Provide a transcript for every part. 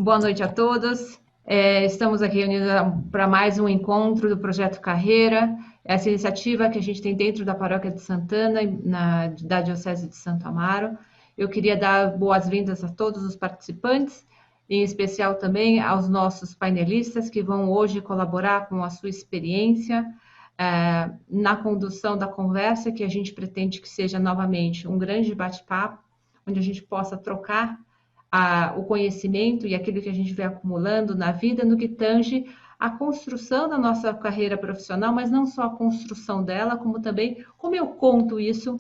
boa noite a todos. Estamos aqui reunidos para mais um encontro do Projeto Carreira, essa iniciativa que a gente tem dentro da Paróquia de Santana, da Diocese de Santo Amaro. Eu queria dar boas-vindas a todos os participantes, em especial também aos nossos painelistas que vão hoje colaborar com a sua experiência na condução da conversa, que a gente pretende que seja novamente um grande bate-papo, onde a gente possa trocar o conhecimento e aquilo que a gente vem acumulando na vida no que tange a construção da nossa carreira profissional, mas não só a construção dela, como também como eu conto isso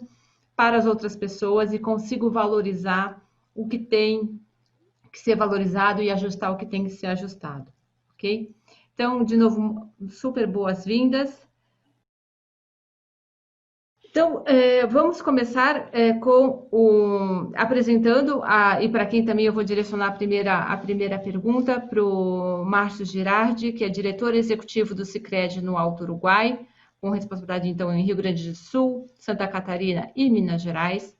para as outras pessoas e consigo valorizar o que tem que ser valorizado e ajustar o que tem que ser ajustado, ok? Então, de novo, super boas-vindas. Então, vamos começar apresentando, e para quem também eu vou direcionar a primeira pergunta para o Márcio Girardi, que é diretor executivo do Sicredi no Alto Uruguai, com responsabilidade, então, em Rio Grande do Sul, Santa Catarina e Minas Gerais,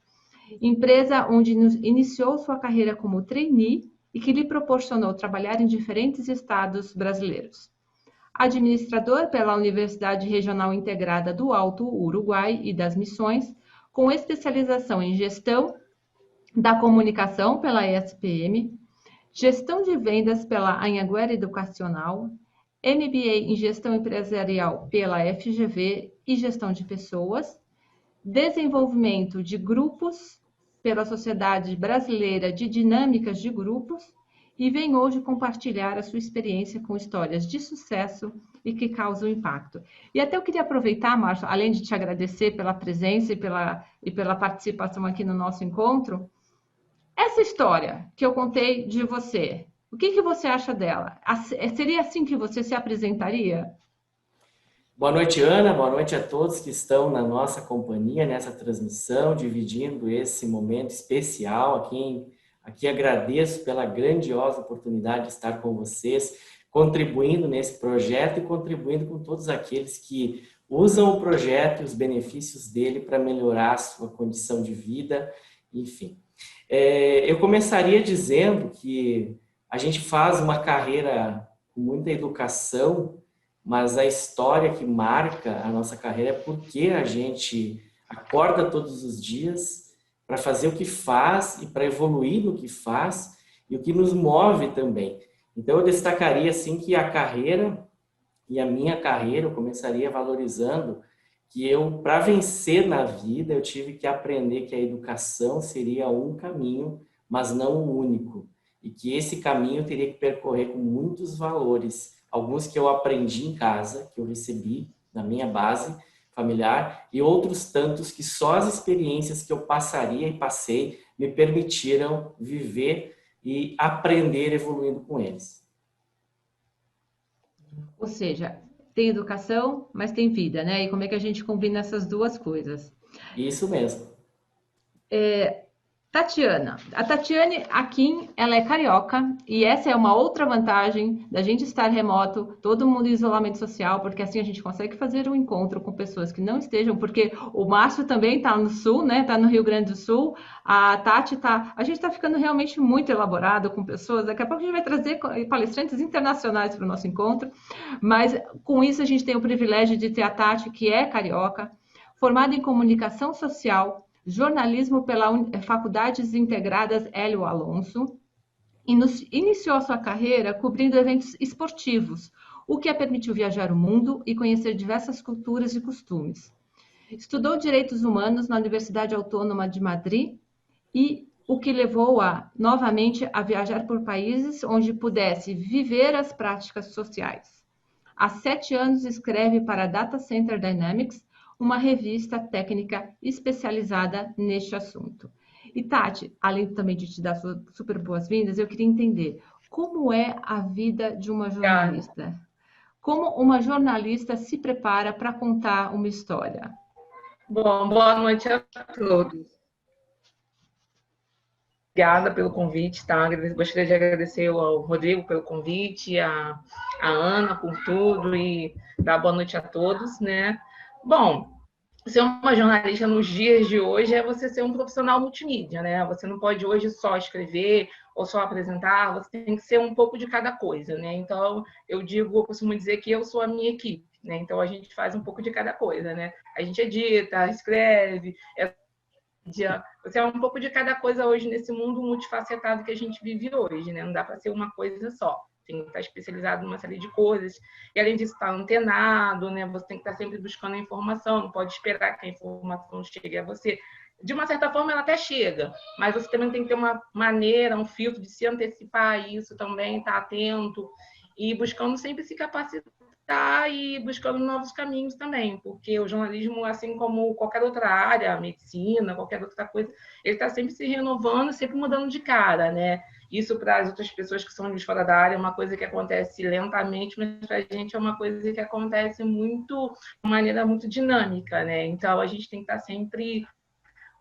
empresa onde iniciou sua carreira como trainee e que lhe proporcionou trabalhar em diferentes estados brasileiros. Administrador pela Universidade Regional Integrada do Alto Uruguai e das Missões, com especialização em gestão da comunicação pela ESPM, gestão de vendas pela Anhanguera Educacional, MBA em gestão empresarial pela FGV e gestão de pessoas, desenvolvimento de grupos pela Sociedade Brasileira de Dinâmicas de Grupos, e vem hoje compartilhar a sua experiência com histórias de sucesso e que causam impacto. E até eu queria aproveitar, Márcio, além de te agradecer pela presença e pela participação aqui no nosso encontro, essa história que eu contei de você, o que você acha dela? Seria assim que você se apresentaria? Boa noite, Ana. Boa noite a todos que estão na nossa companhia, nessa transmissão, dividindo esse momento especial. Aqui agradeço pela grandiosa oportunidade de estar com vocês, contribuindo nesse projeto e contribuindo com todos aqueles que usam o projeto e os benefícios dele para melhorar a sua condição de vida, enfim. Eu começaria dizendo que a gente faz uma carreira com muita educação, mas a história que marca a nossa carreira é porque a gente acorda todos os dias para fazer o que faz e para evoluir no que faz e o que nos move também. Então, eu destacaria assim que a carreira e a minha carreira, eu começaria valorizando que para vencer na vida, eu tive que aprender que a educação seria um caminho, mas não o único. E que esse caminho eu teria que percorrer com muitos valores, alguns que eu aprendi em casa, que eu recebi na minha base familiar, e outros tantos que só as experiências que eu passaria e passei me permitiram viver e aprender evoluindo com eles. Ou seja, tem educação, mas tem vida, né? E como é que a gente combina essas duas coisas? Isso mesmo. Tatiana. A Tatiane Akin, ela é carioca e essa é uma outra vantagem da gente estar remoto, todo mundo em isolamento social, porque assim a gente consegue fazer um encontro com pessoas que não estejam, porque o Márcio também está no Sul, né? Está no Rio Grande do Sul, a Tati está... A gente está ficando realmente muito elaborado com pessoas, daqui a pouco a gente vai trazer palestrantes internacionais para o nosso encontro, mas com isso a gente tem o privilégio de ter a Tati, que é carioca, formada em comunicação social, jornalismo pela Faculdades Integradas Hélio Alonso, e iniciou sua carreira cobrindo eventos esportivos, o que a permitiu viajar o mundo e conhecer diversas culturas e costumes. Estudou Direitos Humanos na Universidade Autônoma de Madrid e o que levou-a novamente a viajar por países onde pudesse viver as práticas sociais. Há 7 anos escreve para a Data Center Dynamics, uma revista técnica especializada neste assunto. E Tati, além também de te dar super boas-vindas, eu queria entender como é a vida de uma jornalista? Como uma jornalista se prepara para contar uma história? Bom, boa noite a todos. Obrigada pelo convite, tá? Gostaria de agradecer ao Rodrigo pelo convite, a Ana por tudo e dar boa noite a todos, né? Bom, ser uma jornalista nos dias de hoje é você ser um profissional multimídia, né? Você não pode hoje só escrever ou só apresentar, você tem que ser um pouco de cada coisa, né? Então, eu costumo dizer que eu sou a minha equipe, né? Então, a gente faz um pouco de cada coisa, né? A gente edita, escreve, você é um pouco de cada coisa hoje nesse mundo multifacetado que a gente vive hoje, né? Não dá para ser uma coisa só. Tem que estar especializado numa série de coisas. E além disso, estar antenado, né? Você tem que estar sempre buscando a informação, não pode esperar que a informação chegue a você. De uma certa forma, ela até chega, mas você também tem que ter uma maneira, um filtro de se antecipar a isso também, estar atento e buscando sempre se capacitar e buscando novos caminhos também, porque o jornalismo, assim como qualquer outra área, a medicina, qualquer outra coisa, ele está sempre se renovando, sempre mudando de cara, né? Isso para as outras pessoas que são de fora da área é uma coisa que acontece lentamente, mas para a gente é uma coisa que acontece muito, de maneira muito dinâmica, né? Então a gente tem que estar sempre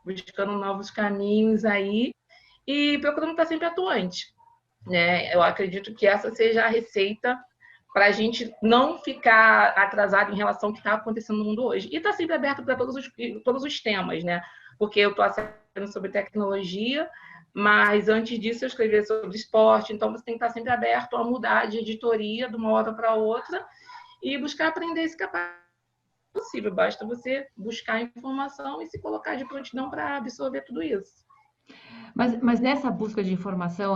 buscando novos caminhos aí e procurando estar sempre atuante, né? Eu acredito que essa seja a receita para a gente não ficar atrasado em relação ao que está acontecendo no mundo hoje. E está sempre aberto para todos os temas, né? Porque eu estou aprendendo sobre tecnologia, mas antes disso eu escrevi sobre esporte, então você tem que estar sempre aberto a mudar de editoria de uma hora para outra e buscar aprender esse capaz possível. Basta você buscar informação e se colocar de prontidão para absorver tudo isso. Mas nessa busca de informação,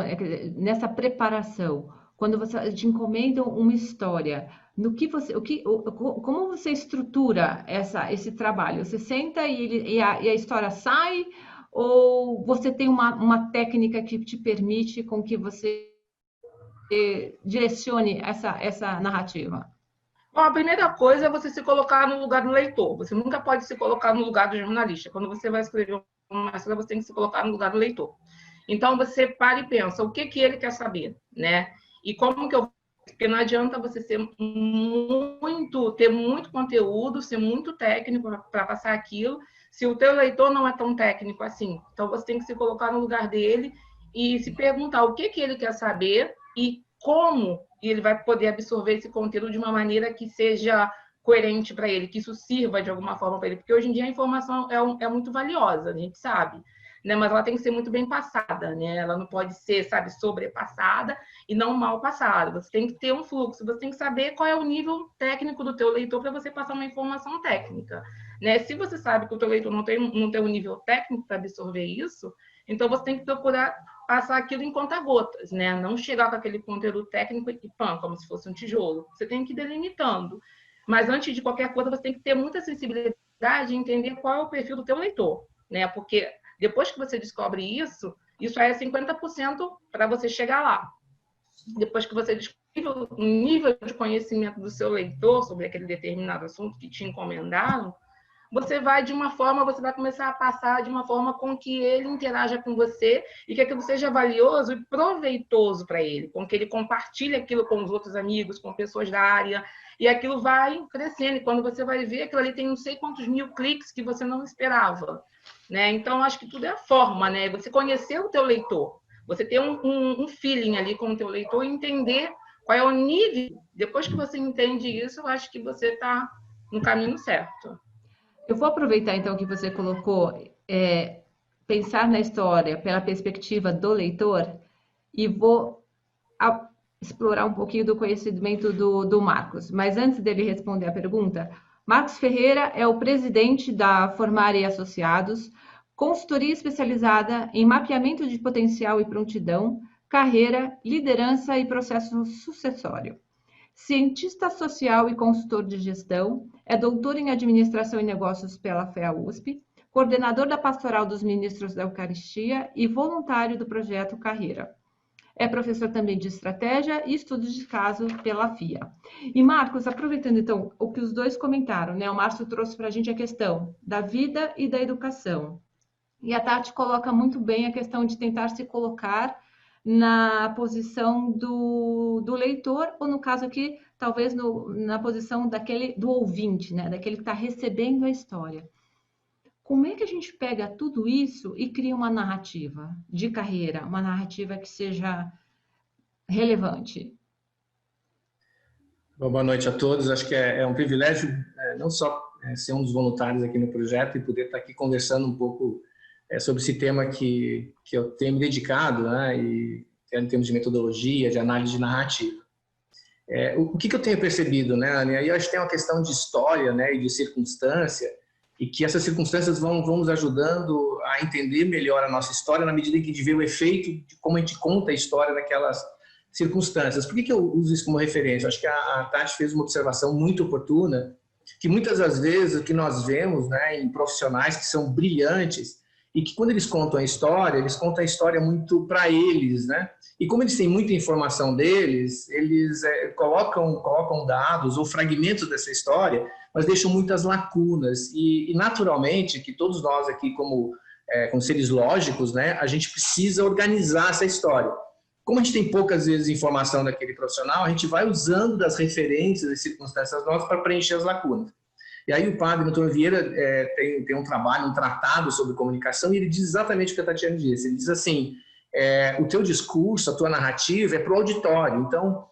nessa preparação, quando você te encomendam uma história, no que você, como você estrutura esse trabalho? Você senta e a história sai, ou você tem uma técnica que te permite com que você direcione essa narrativa? Bom, a primeira coisa é você se colocar no lugar do leitor. Você nunca pode se colocar no lugar do jornalista. Quando você vai escrever uma história, você tem que se colocar no lugar do leitor. Então, você para e pensa, o que ele quer saber, né? E como que eu... Porque não adianta você ter muito conteúdo, ser muito técnico para passar aquilo, se o teu leitor não é tão técnico assim. Então, você tem que se colocar no lugar dele e se perguntar o que ele quer saber e como ele vai poder absorver esse conteúdo de uma maneira que seja coerente para ele, que isso sirva de alguma forma para ele. Porque hoje em dia a informação é muito valiosa, a gente sabe. Né, mas ela tem que ser muito bem passada, né? Ela não pode ser, sabe, sobrepassada e não mal passada. Você tem que ter um fluxo, você tem que saber qual é o nível técnico do teu leitor para você passar uma informação técnica, né? Se você sabe que o teu leitor não tem um nível técnico para absorver isso, então você tem que procurar passar aquilo em conta-gotas, né? Não chegar com aquele conteúdo técnico e pã, como se fosse um tijolo. Você tem que ir delimitando. Mas antes de qualquer coisa, você tem que ter muita sensibilidade e entender qual é o perfil do teu leitor, né? Porque depois que você descobre isso aí é 50% para você chegar lá. Depois que você descobre o nível de conhecimento do seu leitor sobre aquele determinado assunto que te encomendaram, você vai você vai começar a passar de uma forma com que ele interaja com você e que aquilo seja valioso e proveitoso para ele, com que ele compartilhe aquilo com os outros amigos, com pessoas da área, e aquilo vai crescendo. E quando você vai ver, aquilo ali tem não sei quantos mil cliques que você não esperava, né? Então, acho que tudo é a forma, né? Você conhecer o teu leitor, você ter um feeling ali com o teu leitor e entender qual é o nível. Depois que você entende isso, eu acho que você está no caminho certo. Eu vou aproveitar então que você colocou pensar na história pela perspectiva do leitor e vou explorar um pouquinho do conhecimento do Marcos. Mas antes dele responder a pergunta, Marcos Ferreira é o presidente da Formare e Associados, consultoria especializada em mapeamento de potencial e prontidão, carreira, liderança e processo sucessório. Cientista social e consultor de gestão, é doutor em administração e negócios pela FEA-USP, coordenador da Pastoral dos Ministros da Eucaristia e voluntário do projeto Carreira. É professor também de estratégia e estudos de caso pela FIA. E Marcos, aproveitando então o que os dois comentaram, né? O Márcio trouxe para a gente a questão da vida e da educação. E a Tati coloca muito bem a questão de tentar se colocar na posição do leitor, ou no caso aqui, talvez na posição do ouvinte, né? Daquele que está recebendo a história. Como é que a gente pega tudo isso e cria uma narrativa de carreira, uma narrativa que seja relevante? Bom, boa noite a todos. Acho que é um privilégio não só ser um dos voluntários aqui no projeto e poder estar aqui conversando um pouco sobre esse tema que eu tenho me dedicado, né, e em termos de metodologia, de análise de narrativa. O que eu tenho percebido, né, Anny? Eu acho que tem uma questão de história, né, e de circunstância, e que essas circunstâncias vão nos ajudando a entender melhor a nossa história na medida em que a gente vê o efeito de como a gente conta a história naquelas circunstâncias. Por que eu uso isso como referência? Eu acho que a Tati fez uma observação muito oportuna, que muitas das vezes o que nós vemos, né, em profissionais que são brilhantes e que quando eles contam eles contam a história muito para eles, né? E como eles têm muita informação deles, eles colocam dados ou fragmentos dessa história, mas deixam muitas lacunas. E naturalmente, que todos nós aqui, como seres lógicos, né, a gente precisa organizar essa história. Como a gente tem poucas vezes informação daquele profissional, a gente vai usando das referências e circunstâncias nossas para preencher as lacunas. E aí o padre Antônio Vieira tem um trabalho, um tratado sobre comunicação, e ele diz exatamente o que a Tatiana disse. Ele diz assim, o teu discurso, a tua narrativa é para o auditório. Então,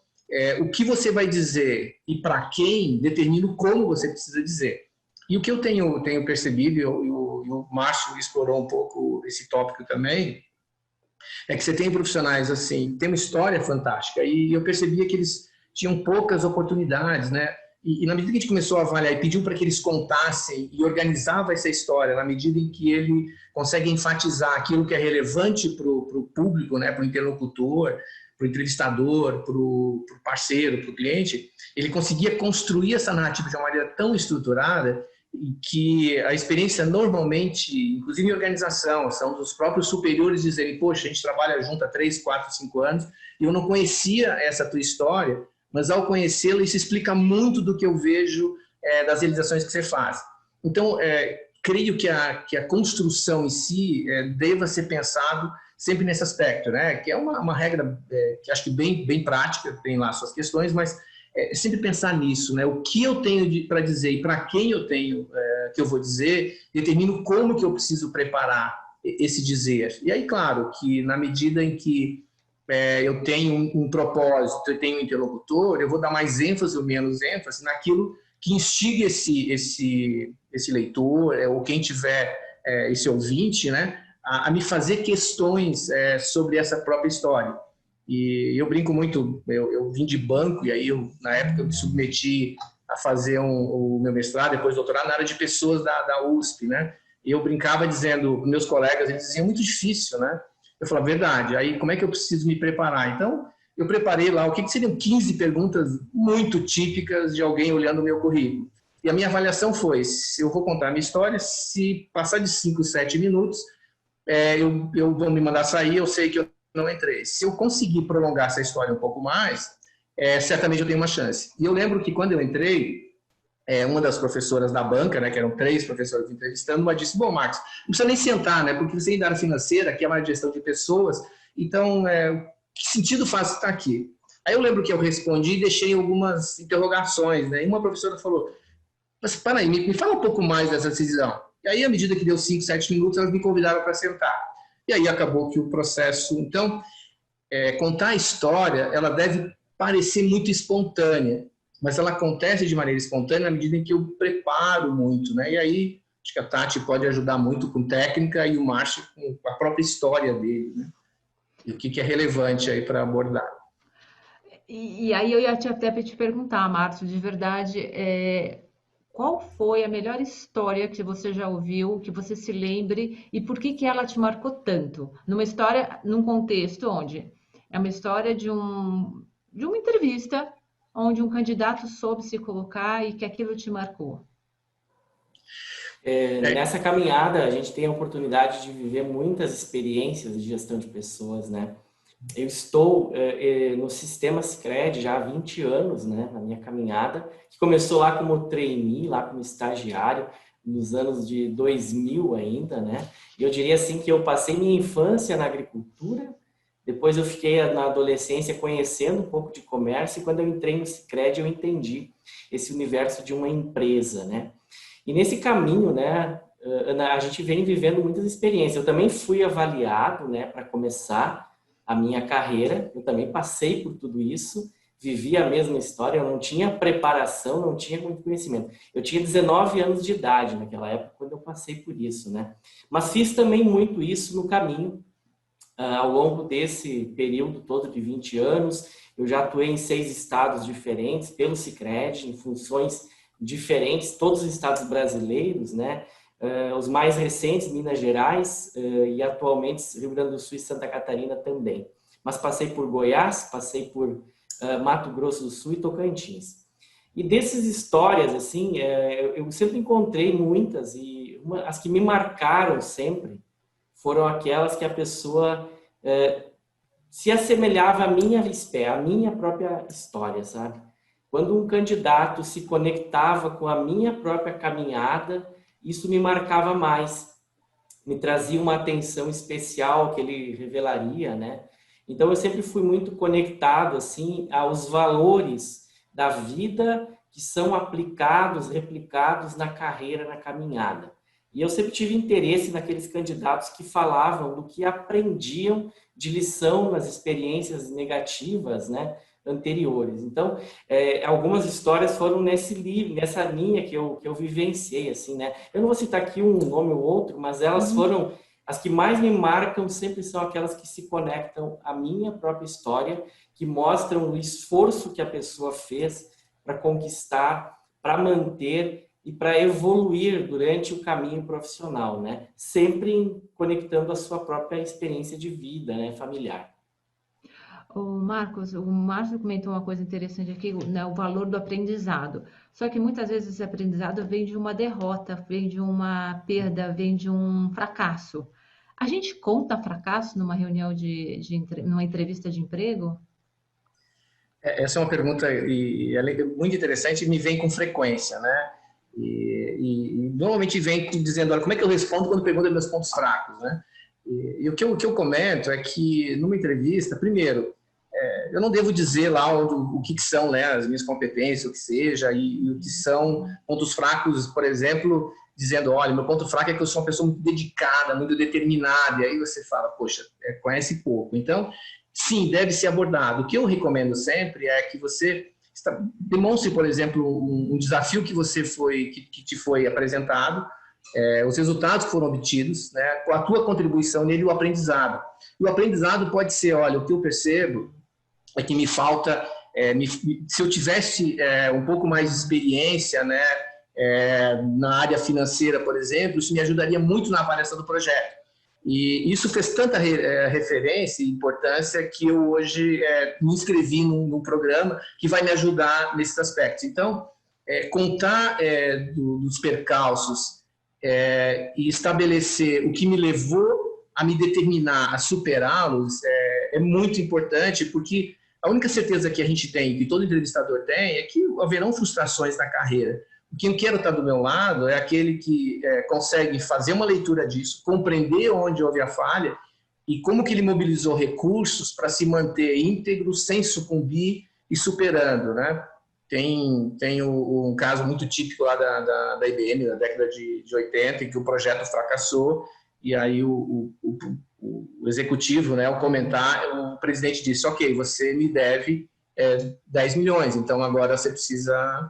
o que você vai dizer e para quem determina como você precisa dizer. E o que eu tenho percebido, e o Márcio explorou um pouco esse tópico também, é que você tem profissionais assim, tem uma história fantástica, e eu percebia que eles tinham poucas oportunidades, né? E na medida que a gente começou a avaliar e pediu para que eles contassem e organizava essa história, na medida em que ele consegue enfatizar aquilo que é relevante para o público, né, para o interlocutor, para o entrevistador, para o parceiro, para o cliente, ele conseguia construir essa narrativa de uma maneira tão estruturada que a experiência normalmente, inclusive em organização, são dos próprios superiores dizerem, poxa, a gente trabalha junto há 3, 4, 5 anos e eu não conhecia essa tua história, mas ao conhecê-la isso explica muito do que eu vejo das realizações que você faz. Então, creio que a construção em si deva ser pensado sempre nesse aspecto, né? Que é uma regra que acho que bem prática, tem lá suas questões, mas sempre pensar nisso, né? O que eu tenho para dizer e para quem eu tenho que eu vou dizer, determino como que eu preciso preparar esse dizer. E aí, claro, que na medida em que eu tenho um propósito, eu tenho um interlocutor, eu vou dar mais ênfase ou menos ênfase naquilo que instiga esse leitor, ou quem tiver esse ouvinte, né, a me fazer questões sobre essa própria história. E eu brinco muito, eu vim de banco, e aí na época eu me submeti a fazer o meu mestrado, depois doutorado na área de pessoas da USP, né? E eu brincava dizendo, meus colegas, eles diziam, muito difícil, né? Eu falava, verdade, aí como é que eu preciso me preparar? Então, eu preparei lá, o que seriam 15 perguntas muito típicas de alguém olhando o meu currículo. E a minha avaliação foi, se eu vou contar a minha história, se passar de 5, 7 minutos, eu vou me mandar sair, eu sei que eu não entrei. Se eu conseguir prolongar essa história um pouco mais, certamente eu tenho uma chance. E eu lembro que quando eu entrei, uma das professoras da banca, né, que eram 3 professoras entrevistando, uma disse, bom, Marcos, não precisa nem sentar, né, porque você ainda área financeira, que é uma gestão de pessoas, então, que sentido faz estar aqui? Aí eu lembro que eu respondi e deixei algumas interrogações, né, e uma professora falou, mas para aí, me fala um pouco mais dessa decisão. E aí, à medida que deu 5, 7 minutos, elas me convidaram para sentar. E aí acabou que o processo... Então, contar a história, ela deve parecer muito espontânea, mas ela acontece de maneira espontânea na medida em que eu preparo muito, né? E aí, acho que a Tati pode ajudar muito com técnica e o Márcio com a própria história dele, né? E o que é relevante aí para abordar. E aí eu ia até te perguntar, Márcio, de verdade, qual foi a melhor história que você já ouviu, que você se lembre, e por que ela te marcou tanto? Numa história, num contexto onde é uma história de uma entrevista, onde um candidato soube se colocar e que aquilo te marcou. Nessa caminhada, a gente tem a oportunidade de viver muitas experiências de gestão de pessoas, né? Eu estou no sistema Sicredi já há 20 anos, né, na minha caminhada, que começou lá como trainee, lá como estagiário, nos anos de 2000 ainda, né? E eu diria assim que eu passei minha infância na agricultura, depois eu fiquei na adolescência conhecendo um pouco de comércio, e quando eu entrei no Sicredi eu entendi esse universo de uma empresa, né? E nesse caminho, né, a gente vem vivendo muitas experiências. Eu também fui avaliado, né, para começar a minha carreira, eu também passei por tudo isso, vivia a mesma história, eu não tinha preparação, não tinha muito conhecimento. Eu tinha 19 anos de idade naquela época, quando eu passei por isso, né? Mas fiz também muito isso no caminho, ao longo desse período todo de 20 anos. Eu já atuei em 6 estados diferentes, pelo Sicredi, em funções diferentes, todos os estados brasileiros, né? Os mais recentes, Minas Gerais, e atualmente Rio Grande do Sul e Santa Catarina também. Mas passei por Goiás, passei por Mato Grosso do Sul e Tocantins. E dessas histórias, assim, eu sempre encontrei muitas, e as que me marcaram sempre foram aquelas que a pessoa se assemelhava à minha própria história, sabe? Quando um candidato se conectava com a minha própria caminhada, isso me marcava mais, me trazia uma atenção especial que ele revelaria, né? Então, eu sempre fui muito conectado, assim, aos valores da vida que são aplicados, replicados na carreira, na caminhada. E eu sempre tive interesse naqueles candidatos que falavam do que aprendiam de lição nas experiências negativas, né, anteriores. Então, algumas histórias foram nesse livro, nessa linha que eu vivenciei, assim, né? Eu não vou citar aqui um nome ou outro, mas elas foram as que mais me marcam, sempre são aquelas que se conectam à minha própria história, que mostram o esforço que a pessoa fez para conquistar, para manter e para evoluir durante o caminho profissional, né? Sempre conectando a sua própria experiência de vida, né, familiar. O Márcio comentou uma coisa interessante aqui, né, o valor do aprendizado. Só que muitas vezes esse aprendizado vem de uma derrota, vem de uma perda, vem de um fracasso. A gente conta fracasso numa reunião numa entrevista de emprego? Essa é uma pergunta e ela é muito interessante e me vem com frequência, né? E normalmente vem dizendo, olha, como é que eu respondo quando perguntam meus pontos fracos, né? E o que eu comento é que numa entrevista, primeiro, eu não devo dizer lá o que são, né, as minhas competências, o que seja, e o que são pontos fracos, por exemplo, dizendo, olha, meu ponto fraco é que eu sou uma pessoa muito dedicada, muito determinada, e aí você fala, poxa, conhece pouco. Então, sim, deve ser abordado. O que eu recomendo sempre é que você demonstre, por exemplo, um desafio que te foi apresentado, os resultados que foram obtidos, né, com a tua contribuição nele, o aprendizado. E o aprendizado pode ser, olha, o que eu percebo é que me falta, se eu tivesse um pouco mais de experiência, né, na área financeira, por exemplo, isso me ajudaria muito na avaliação do projeto. E isso fez tanta referência e importância que eu hoje me inscrevi num programa que vai me ajudar nesses aspectos. Então, contar dos percalços e estabelecer o que me levou a me determinar a superá-los é muito importante, porque a única certeza que a gente tem, que todo entrevistador tem, é que haverão frustrações na carreira. Quem quer estar do meu lado é aquele que consegue fazer uma leitura disso, compreender onde houve a falha e como que ele mobilizou recursos para se manter íntegro, sem sucumbir e superando, né? Tem um caso muito típico lá da IBM, da década de 80, em que o projeto fracassou e aí o executivo, né, ao comentar, o presidente disse, ok, você me deve 10 milhões, então agora você precisa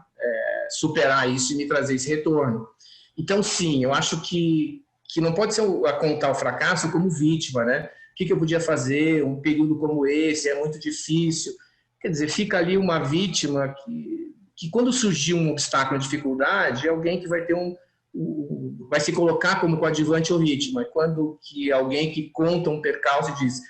superar isso e me trazer esse retorno. Então, sim, eu acho que não pode ser contar o fracasso como vítima, né? O que eu podia fazer? Um período como esse é muito difícil. Quer dizer, fica ali uma vítima que quando surgir um obstáculo, uma dificuldade, é alguém que vai ter vai se colocar como coadjuvante ou vítima. Quando que alguém que conta um percalço e diz,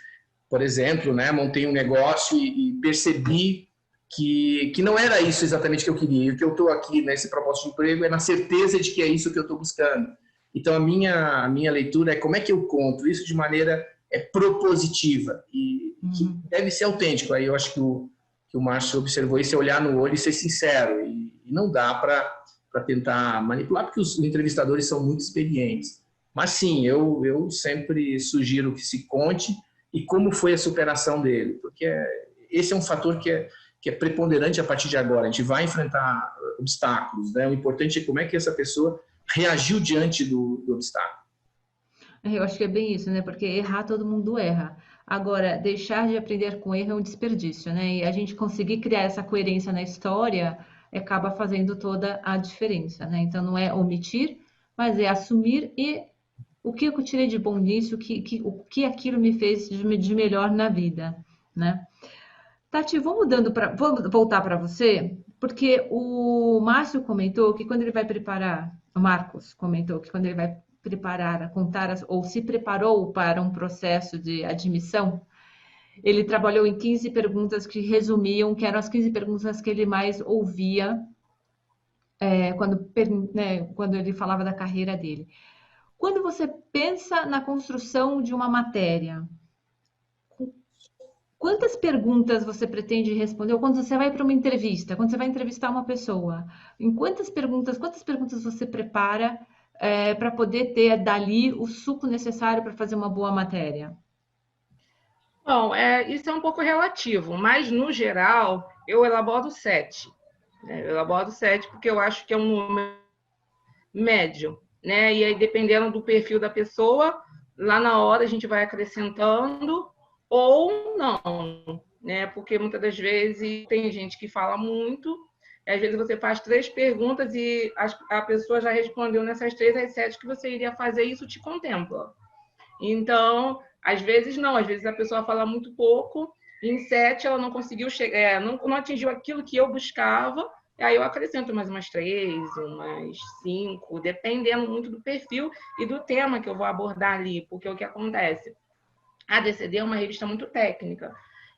por exemplo, né, montei um negócio e percebi que não era isso exatamente que eu queria. E o que eu estou aqui nesse propósito de emprego é na certeza de que é isso que eu estou buscando. Então, a minha leitura é como é que eu conto isso de maneira propositiva e que deve ser autêntico. Aí eu acho que o Márcio observou isso, é olhar no olho e ser sincero. E não dá para tentar manipular, porque os entrevistadores são muito experientes. Mas, sim, eu sempre sugiro que se conte e como foi a superação dele, porque esse é um fator que é preponderante a partir de agora. A gente vai enfrentar obstáculos, né? O importante é como é que essa pessoa reagiu diante do obstáculo. Eu acho que é bem isso, né? Porque errar todo mundo erra. Agora, deixar de aprender com erro é um desperdício, né? E a gente conseguir criar essa coerência na história acaba fazendo toda a diferença, né? Então, não é omitir, mas é assumir e o que eu tirei de bom nisso, o que aquilo me fez de melhor na vida, né? Tati, vou voltar para você, porque o Márcio comentou que quando ele vai preparar, o Marcos comentou que quando ele vai preparar, ou se preparou para um processo de admissão, ele trabalhou em 15 perguntas que resumiam, que eram as 15 perguntas que ele mais ouvia quando ele falava da carreira dele. Quando você pensa na construção de uma matéria, quantas perguntas você pretende responder? Ou quando você vai para uma entrevista, quando você vai entrevistar uma pessoa, em quantas perguntas você prepara para poder ter dali o suco necessário para fazer uma boa matéria? Bom, isso é um pouco relativo, mas no geral eu elaboro 7. Né? Eu elaboro 7 porque eu acho que é um número médio, né? E aí, dependendo do perfil da pessoa, lá na hora a gente vai acrescentando ou não, né? Porque muitas das vezes tem gente que fala muito, às vezes você faz 3 perguntas e a pessoa já respondeu nessas 3 as 7 que você iria fazer, e isso te contempla. Então, às vezes não, às vezes a pessoa fala muito pouco, em 7 ela não conseguiu chegar, não atingiu aquilo que eu buscava, aí eu acrescento mais umas 3, umas 5, dependendo muito do perfil e do tema que eu vou abordar ali, porque o que acontece? A DCD é uma revista muito técnica.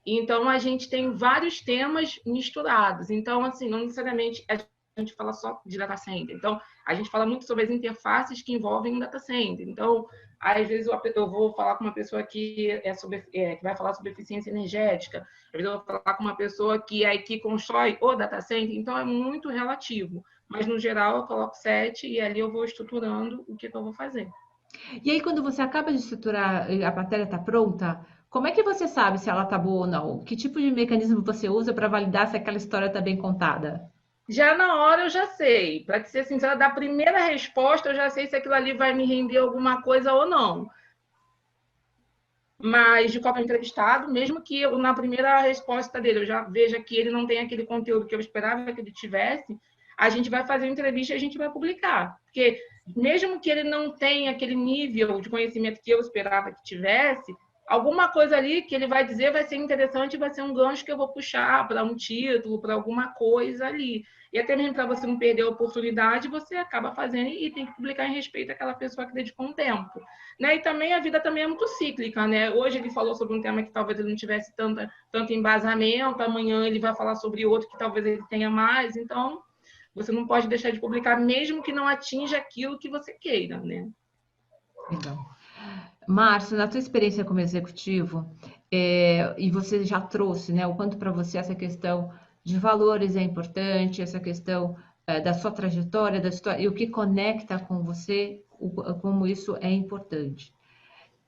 Então, a gente tem vários temas misturados. Então, assim, não necessariamente a gente fala só de data center. Então, a gente fala muito sobre as interfaces que envolvem um data center. Então, às vezes eu vou falar com uma pessoa que vai falar sobre eficiência energética. Às vezes eu vou falar com uma pessoa que constrói o data center. Então, é muito relativo. Mas, no geral, eu coloco 7 e ali eu vou estruturando o que eu vou fazer. E aí, quando você acaba de estruturar, a matéria está pronta, como é que você sabe se ela está boa ou não? Que tipo de mecanismo você usa para validar se aquela história está bem contada? Já na hora eu já sei. Para te ser sincera, da primeira resposta eu já sei se aquilo ali vai me render alguma coisa ou não. Mas de qualquer entrevistado, mesmo que eu, na primeira resposta dele eu já veja que ele não tem aquele conteúdo que eu esperava que ele tivesse, a gente vai fazer a entrevista e a gente vai publicar. Porque mesmo que ele não tenha aquele nível de conhecimento que eu esperava que tivesse, alguma coisa ali que ele vai dizer vai ser interessante, vai ser um gancho que eu vou puxar para um título, para alguma coisa ali. E até mesmo para você não perder a oportunidade, você acaba fazendo e tem que publicar em respeito àquela pessoa que dedicou um tempo. Né? E também a vida também é muito cíclica, né? Hoje ele falou sobre um tema que talvez ele não tivesse tanto embasamento, amanhã ele vai falar sobre outro que talvez ele tenha mais, então você não pode deixar de publicar, mesmo que não atinja aquilo que você queira, né? Legal. Márcio, na tua experiência como executivo, e você já trouxe, né, o quanto para você essa questão de valores é importante, essa questão da sua trajetória, e o que conecta com você, como isso é importante.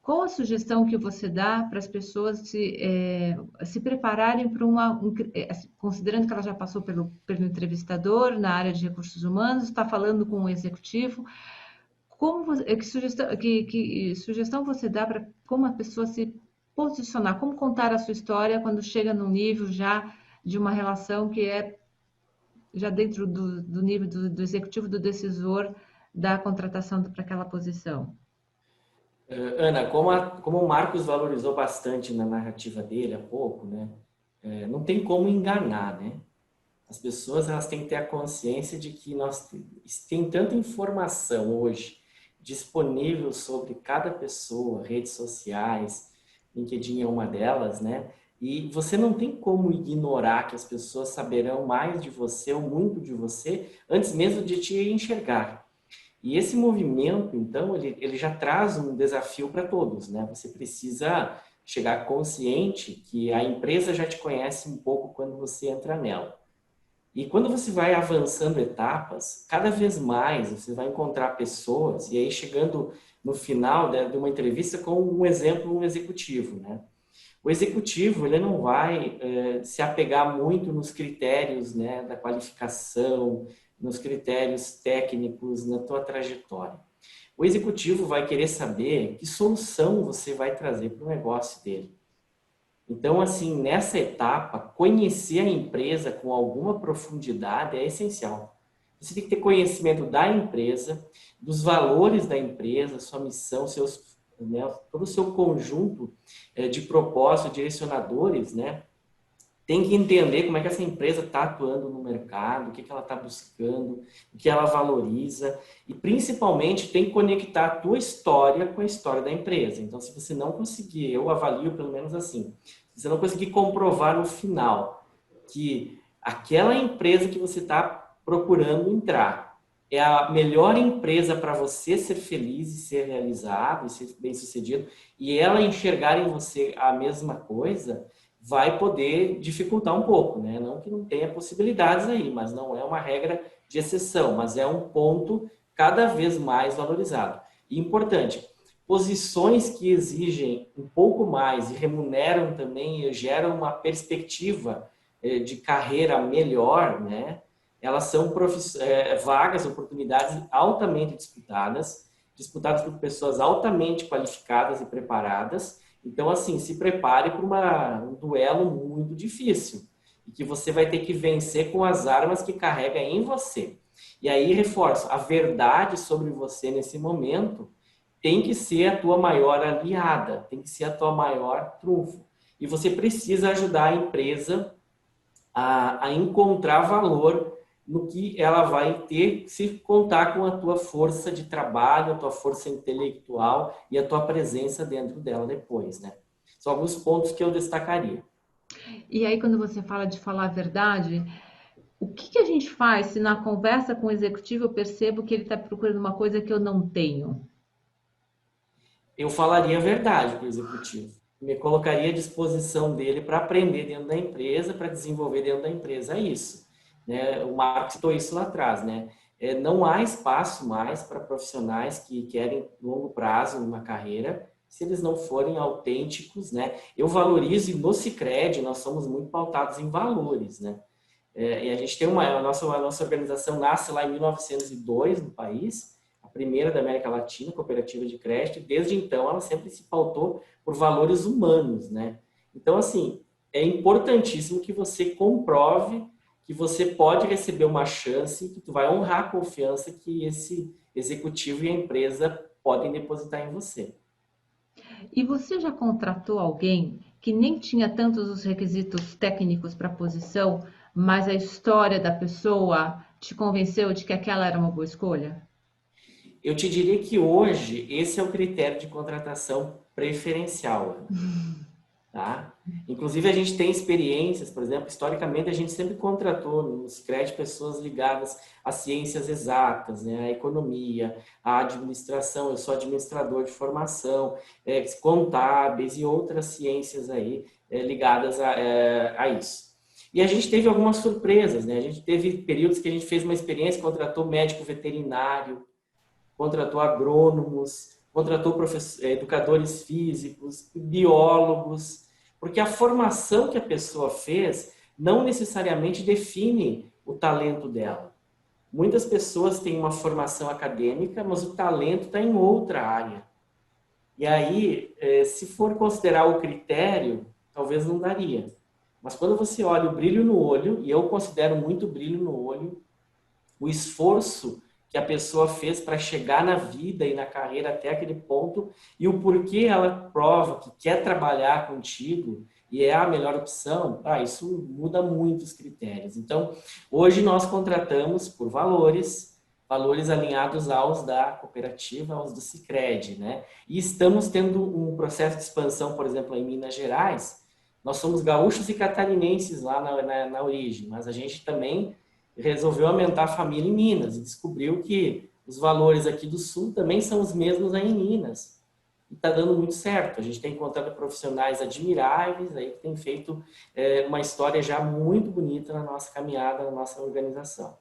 Qual a sugestão que você dá para as pessoas se prepararem para considerando que ela já passou pelo entrevistador na área de recursos humanos, está falando com um executivo, que sugestão você dá para como a pessoa se posicionar, como contar a sua história quando chega num nível já de uma relação que é já dentro do nível do executivo, do decisor da contratação para aquela posição? Ana, como o Marcos valorizou bastante na narrativa dele há pouco, né? Não tem como enganar, né? As pessoas elas têm que ter a consciência de que nós tem tanta informação hoje disponível sobre cada pessoa, redes sociais, LinkedIn é uma delas, né? E você não tem como ignorar que as pessoas saberão mais de você ou muito de você antes mesmo de te enxergar. E esse movimento, então, ele já traz um desafio para todos, né? Você precisa chegar consciente que a empresa já te conhece um pouco quando você entra nela. E quando você vai avançando etapas, cada vez mais você vai encontrar pessoas, e aí chegando no final de uma entrevista com um exemplo, um executivo, né? O executivo, ele não vai se apegar muito nos critérios, né, da qualificação, nos critérios técnicos, na tua trajetória. O executivo vai querer saber que solução você vai trazer para o negócio dele. Então, assim, nessa etapa, conhecer a empresa com alguma profundidade é essencial. Você tem que ter conhecimento da empresa, dos valores da empresa, sua missão, seus, né, todo o seu conjunto de propósitos, direcionadores, né? Tem que entender como é que essa empresa está atuando no mercado, o que ela está buscando, o que ela valoriza e, principalmente, tem que conectar a tua história com a história da empresa. Então, se você não conseguir, eu avalio pelo menos assim, se você não conseguir comprovar no final que aquela empresa que você está procurando entrar é a melhor empresa para você ser feliz e ser realizado e ser bem-sucedido e ela enxergar em você a mesma coisa, vai poder dificultar um pouco, né? Não que não tenha possibilidades aí, mas não é uma regra de exceção, mas é um ponto cada vez mais valorizado. E importante, posições que exigem um pouco mais e remuneram também e geram uma perspectiva de carreira melhor, né? Elas são vagas, oportunidades altamente disputadas por pessoas altamente qualificadas e preparadas. Então, assim, se prepare para um duelo muito difícil e que você vai ter que vencer com as armas que carrega em você. E aí, reforço, a verdade sobre você nesse momento tem que ser a tua maior aliada, tem que ser a tua maior trunfo. E você precisa ajudar a empresa a encontrar valor no que ela vai ter se contar com a tua força de trabalho, a tua força intelectual e a tua presença dentro dela depois, né? São alguns pontos que eu destacaria. E aí, quando você fala de falar a verdade, o que a gente faz se na conversa com o executivo eu percebo que ele está procurando uma coisa que eu não tenho? Eu falaria a verdade para o executivo. Me colocaria à disposição dele para aprender dentro da empresa, para desenvolver dentro da empresa. É isso. Né? O Marco citou isso lá atrás. Né? Não há espaço mais para profissionais que querem longo prazo numa carreira se eles não forem autênticos. Né? Eu valorizo, e no Sicredi nós somos muito pautados em valores. Né? E a gente tem a nossa organização nasce lá em 1902 no país, a primeira da América Latina, cooperativa de crédito, e desde então ela sempre se pautou por valores humanos, né? Então, assim, é importantíssimo que você comprove que você pode receber uma chance, que tu vai honrar a confiança que esse executivo e a empresa podem depositar em você. E você já contratou alguém que nem tinha tantos os requisitos técnicos para a posição, mas a história da pessoa te convenceu de que aquela era uma boa escolha? Eu te diria que hoje esse é o critério de contratação preferencial, Ana. Tá? Inclusive, a gente tem experiências, por exemplo, historicamente, a gente sempre contratou no Sicredi pessoas ligadas às ciências exatas, né? À economia, à administração, eu sou administrador de formação, contábeis e outras ciências aí ligadas a isso. E a gente teve algumas surpresas, né? A gente teve períodos que a gente fez uma experiência, contratou médico veterinário, contratou agrônomos, contratou educadores físicos, biólogos, porque a formação que a pessoa fez não necessariamente define o talento dela. Muitas pessoas têm uma formação acadêmica, mas o talento está em outra área. E aí, se for considerar o critério, talvez não daria. Mas quando você olha o brilho no olho, e eu considero muito brilho no olho, o esforço que a pessoa fez para chegar na vida e na carreira até aquele ponto e o porquê ela prova que quer trabalhar contigo e é a melhor opção, isso muda muito os critérios. Então, hoje nós contratamos por valores alinhados aos da cooperativa, aos do Sicredi, né? E estamos tendo um processo de expansão, por exemplo, em Minas Gerais. Nós somos gaúchos e catarinenses lá na origem, mas a gente também resolveu aumentar a família em Minas e descobriu que os valores aqui do Sul também são os mesmos aí em Minas. E está dando muito certo. A gente tem encontrado profissionais admiráveis aí que têm feito uma história já muito bonita na nossa caminhada, na nossa organização.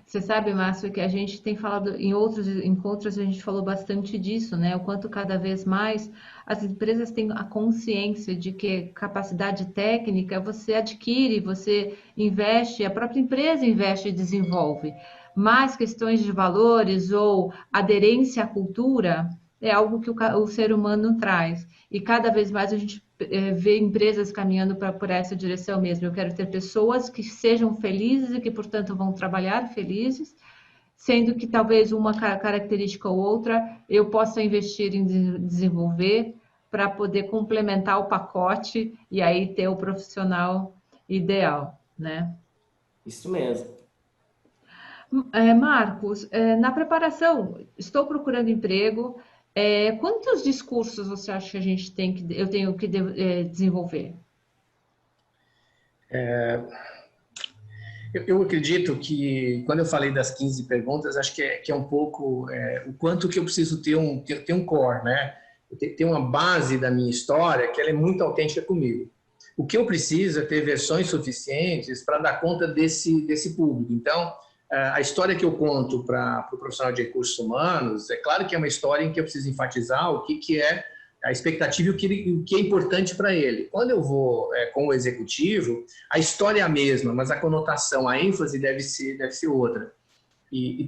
Você sabe, Márcio, que a gente tem falado em outros encontros, a gente falou bastante disso, né? O quanto cada vez mais as empresas têm a consciência de que capacidade técnica você adquire, você investe, a própria empresa investe e desenvolve. Mas questões de valores ou aderência à cultura, é algo que o ser humano traz. E cada vez mais a gente vê empresas caminhando por essa direção mesmo. Eu quero ter pessoas que sejam felizes e que, portanto, vão trabalhar felizes, sendo que talvez uma característica ou outra eu possa investir em desenvolver para poder complementar o pacote e aí ter o profissional ideal, né? Isso mesmo. Marcos, na preparação, estou procurando emprego. Quantos discursos você acha que eu tenho que desenvolver? Eu acredito que, quando eu falei das 15 perguntas, acho que é um pouco o quanto que eu preciso ter um core, né? Ter uma base da minha história que ela é muito autêntica comigo. O que eu preciso é ter versões suficientes para dar conta desse público. Então, a história que eu conto para o profissional de recursos humanos, é claro que é uma história em que eu preciso enfatizar o que é a expectativa e o que é importante para ele. Quando eu vou com o executivo, a história é a mesma, mas a conotação, a ênfase deve ser outra.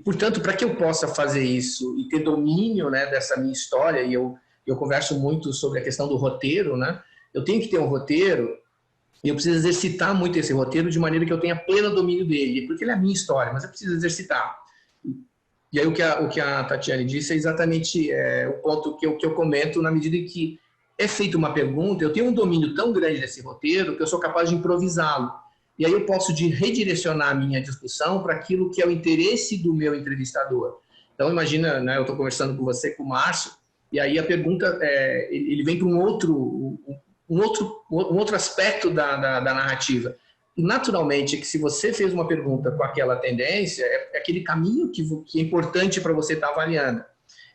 Portanto, para que eu possa fazer isso e ter domínio, né, dessa minha história, e eu converso muito sobre a questão do roteiro, né? Eu tenho que ter um roteiro e eu preciso exercitar muito esse roteiro de maneira que eu tenha pleno domínio dele, porque ele é a minha história, mas eu preciso exercitar. E aí o que a Tatiane disse é exatamente o ponto que eu comento, na medida em que é feita uma pergunta, eu tenho um domínio tão grande desse roteiro que eu sou capaz de improvisá-lo. E aí eu posso redirecionar a minha discussão para aquilo que é o interesse do meu entrevistador. Então imagina, né, eu estou conversando com você, com o Márcio, e aí a pergunta, ele vem para um outro aspecto da narrativa. Naturalmente, que se você fez uma pergunta com aquela tendência, é aquele caminho que é importante para você estar avaliando.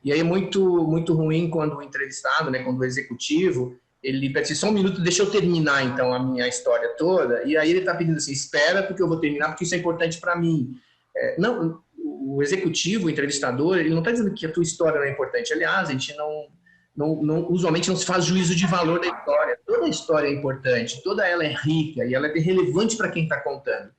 E aí é muito ruim quando o entrevistado, né, quando o executivo, ele pede só um minuto, deixa eu terminar então a minha história toda, e aí ele está pedindo assim, espera porque eu vou terminar, porque isso é importante para mim. Não, o executivo, o entrevistador, ele não está dizendo que a tua história não é importante. Aliás, a gente usualmente não se faz juízo de valor da história. Toda a história é importante, toda ela é rica e ela é relevante para quem está contando.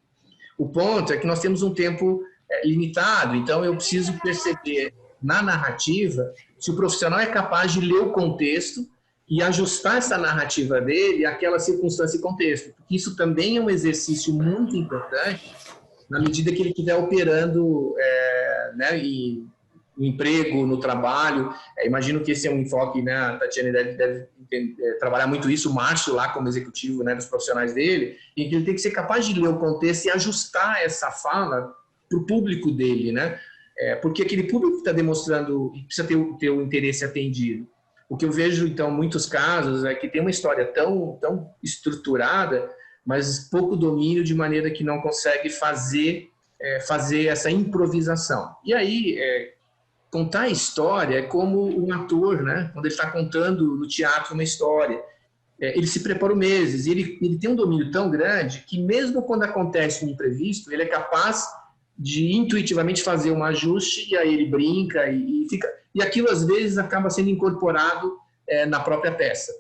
O ponto é que nós temos um tempo limitado, então eu preciso perceber na narrativa se o profissional é capaz de ler o contexto e ajustar essa narrativa dele àquela circunstância e contexto. Porque isso também é um exercício muito importante na medida que ele estiver operando né, no emprego, no trabalho. Imagino que esse é um enfoque, né? A Tatiane deve trabalhar muito isso, o Márcio lá como executivo, né, dos profissionais dele, em que ele tem que ser capaz de ler o contexto e ajustar essa fala para o público dele, né? Porque aquele público que está demonstrando precisa ter o interesse atendido. O que eu vejo, então, em muitos casos é que tem uma história tão estruturada, mas pouco domínio, de maneira que não consegue fazer essa improvisação. E aí, contar a história é como um ator, né? Quando ele está contando no teatro uma história. Ele se preparou meses e ele tem um domínio tão grande que mesmo quando acontece um imprevisto, ele é capaz de intuitivamente fazer um ajuste e aí ele brinca e fica... E aquilo, às vezes, acaba sendo incorporado na própria peça.